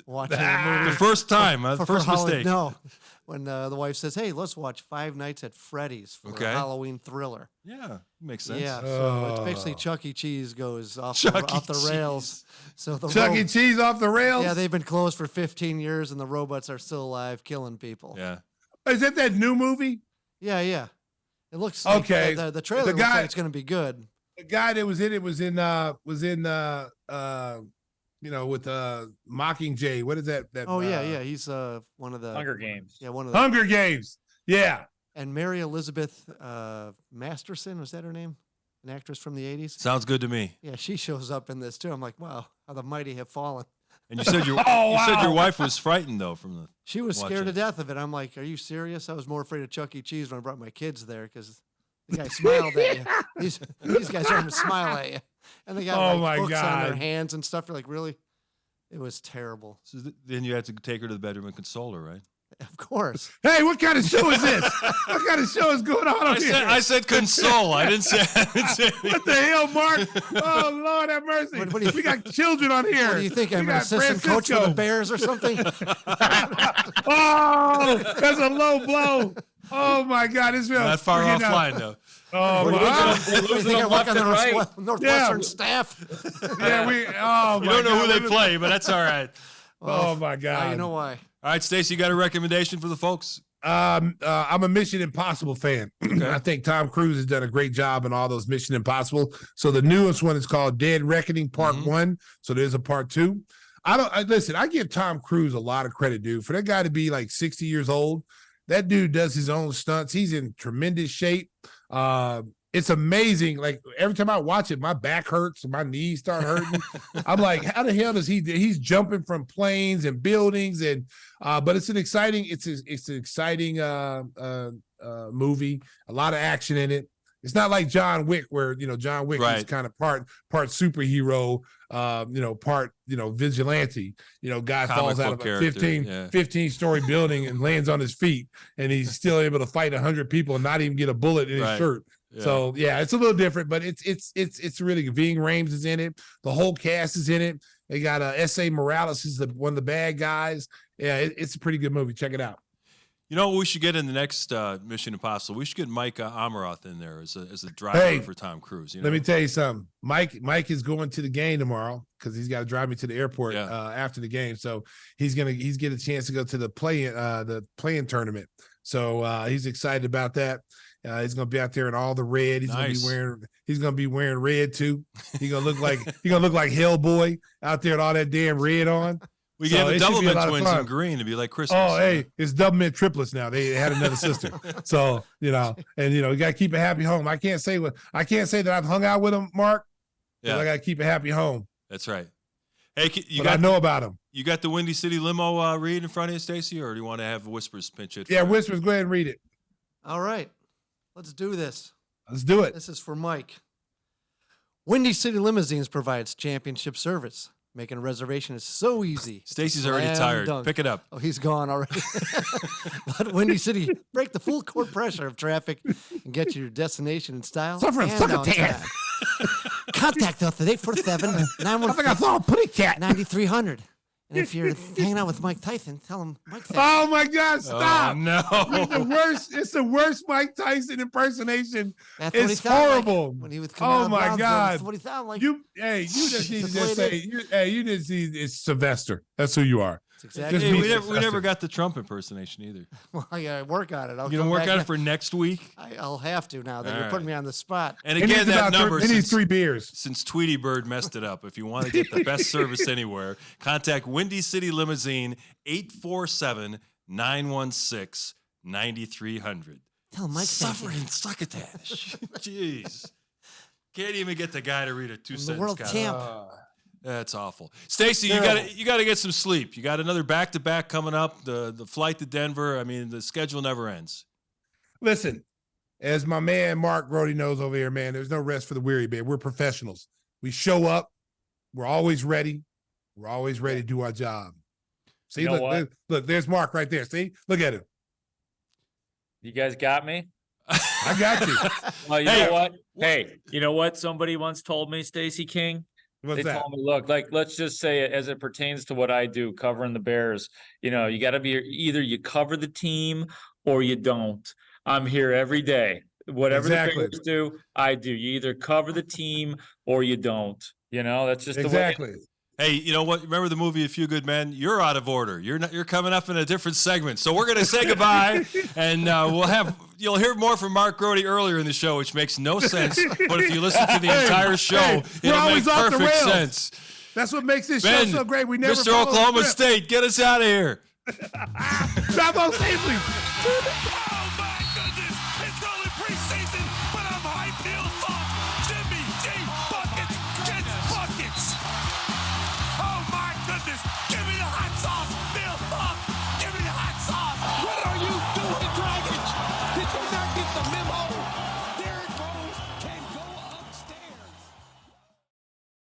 watching the movie. The first time, for first Halloween. mistake. No, when the wife says, "Hey, let's watch Five Nights at Freddy's for a Halloween thriller." Yeah, makes sense. Yeah, so it's basically Chuck E. Cheese goes off the rails. So the Chuck E. Cheese off the rails? Yeah, they've been closed for 15 years, and the robots are still alive, killing people. Yeah. Is that new movie? Yeah. It looks like the trailer looks like it's going to be good. The guy that was in it was in with Mockingjay. What is that? Oh yeah. He's one of the Hunger Games. Yeah, one of the Hunger Games. Yeah. And Mary Elizabeth Masterson, was that her name? An actress from the 80s. Sounds good to me. Yeah, she shows up in this too. I'm like, wow, how the mighty have fallen. And you said your wife was frightened though from the. She was watching. scared to death of it. I'm like, are you serious? I was more afraid of Chuck E. Cheese when I brought my kids there because the guy smiled at you. These guys are going to smile at you. And they got hooks on their hands and stuff. You're like, really? It was terrible. So then you had to take her to the bedroom and console her, right? Of course. Hey, what kind of show is this? What kind of show is going on here? I said console. I didn't say. What the hell, Mark? Oh, Lord have mercy. We got children on here. What do you think? I'm an assistant coach for the Bears or something? Oh, that's a low blow. Oh, my God. This feels not far offline, though. Oh, my God. You think I work on the Northwestern staff? Yeah, you don't know who they play, but that's all right. Oh, my God. Now you know why. All right, Stacey, you got a recommendation for the folks? I'm a Mission Impossible fan. Okay. I think Tom Cruise has done a great job in all those Mission Impossible. So the newest one is called Dead Reckoning Part 1. So there's a Part 2. Listen, I give Tom Cruise a lot of credit, dude. For that guy to be like 60 years old, that dude does his own stunts. He's in tremendous shape. It's amazing. Like every time I watch it, my back hurts and my knees start hurting. I'm like, how the hell does he's jumping from planes and buildings and but it's an exciting movie, a lot of action in it. It's not like John Wick wwhere John Wick is kind of part superhero, part vigilante. Guy falls out of a 15-story building and lands on his feet and he's still able to fight 100 people and not even get a bullet in his shirt. Yeah. So yeah, it's a little different, but it's really good. Ving Rhames is in it. The whole cast is in it. They got S.A. Morales is one of the bad guys. Yeah, it's a pretty good movie. Check it out. You know what we should get in the next Mission Impossible? We should get Mike Amaroth in there as a driver for Tom Cruise. Let me tell you something. Mike is going to the game tomorrow because he's got to drive me to the airport after the game. So he's get a chance to go to the play-in tournament. So he's excited about that. He's gonna be out there in all the red. He's gonna be wearing red too. He's gonna look like Hellboy out there with all that damn red on. We gave the Doublemint twins in green to be like Christmas. Oh, hey, it's Doublemint triplets now. They had another sister. So you gotta keep a happy home. I can't say that I've hung out with him, Mark. Yeah, I gotta keep a happy home. That's right. Hey, I know about him. You got the Windy City limo read in front of you, Stacey, or do you want to have Whispers pinch it? Yeah, Whispers, go ahead and read it. All right. Let's do this. Let's do it. This is for Mike. Windy City Limousines provides championship service. Making a reservation is so easy. Stacey's already tired. Pick it up. Oh, he's gone already. Let Windy City break the full court pressure of traffic and get you your destination in style. Suffering succotash. Contact us at 847-915-9300. And if you're hanging out with Mike Tyson, tell him Mike Tyson. Oh my God! Stop! Oh, no, it's the worst Mike Tyson impersonation. It's horrible. Like when he was coming my God! That's what he sounded like. You just need to just say, you just need it's Sylvester. That's who you are. Exactly. Hey, we never got the Trump impersonation either. Well, I gotta work on it. You gonna work on it for next week? I'll have to now that you're putting me on the spot. And again, that number he needs 3 beers. Since Tweety Bird messed it up. If you want to get the best service anywhere, contact Windy City Limousine 847-916-9300. Tell Mike Suffering succotash. Jeez, can't even get the guy to read a 2-sentence. The world champ. That's awful. Stacey, you got to get some sleep. You got another back-to-back coming up. The flight to Denver. I mean, the schedule never ends. Listen, as my man Mark Brody knows over here, man, there's no rest for the weary, babe. We're professionals. We show up. We're always ready. We're always ready to do our job. See, look, there's Mark right there. See, look at him. You guys got me? I got you. Well, you know what? Hey, you know what? Somebody once told me, Stacey King. What's they told me, look, like, let's just say it as it pertains to what I do, covering the Bears. You got to be either you cover the team or you don't. I'm here every day. Whatever the Bears do, I do. You either cover the team or you don't. That's just the way. Hey, you know what? Remember the movie A Few Good Men? You're out of order. You're coming up in a different segment. So we're going to say goodbye, and you'll hear more from Mark Grody earlier in the show, which makes no sense. But if you listen to the entire show, it'll make perfect sense. That's what makes this Ben, show so great. We never Mr. follow the Oklahoma script. State, get us out of here. Bravo safely.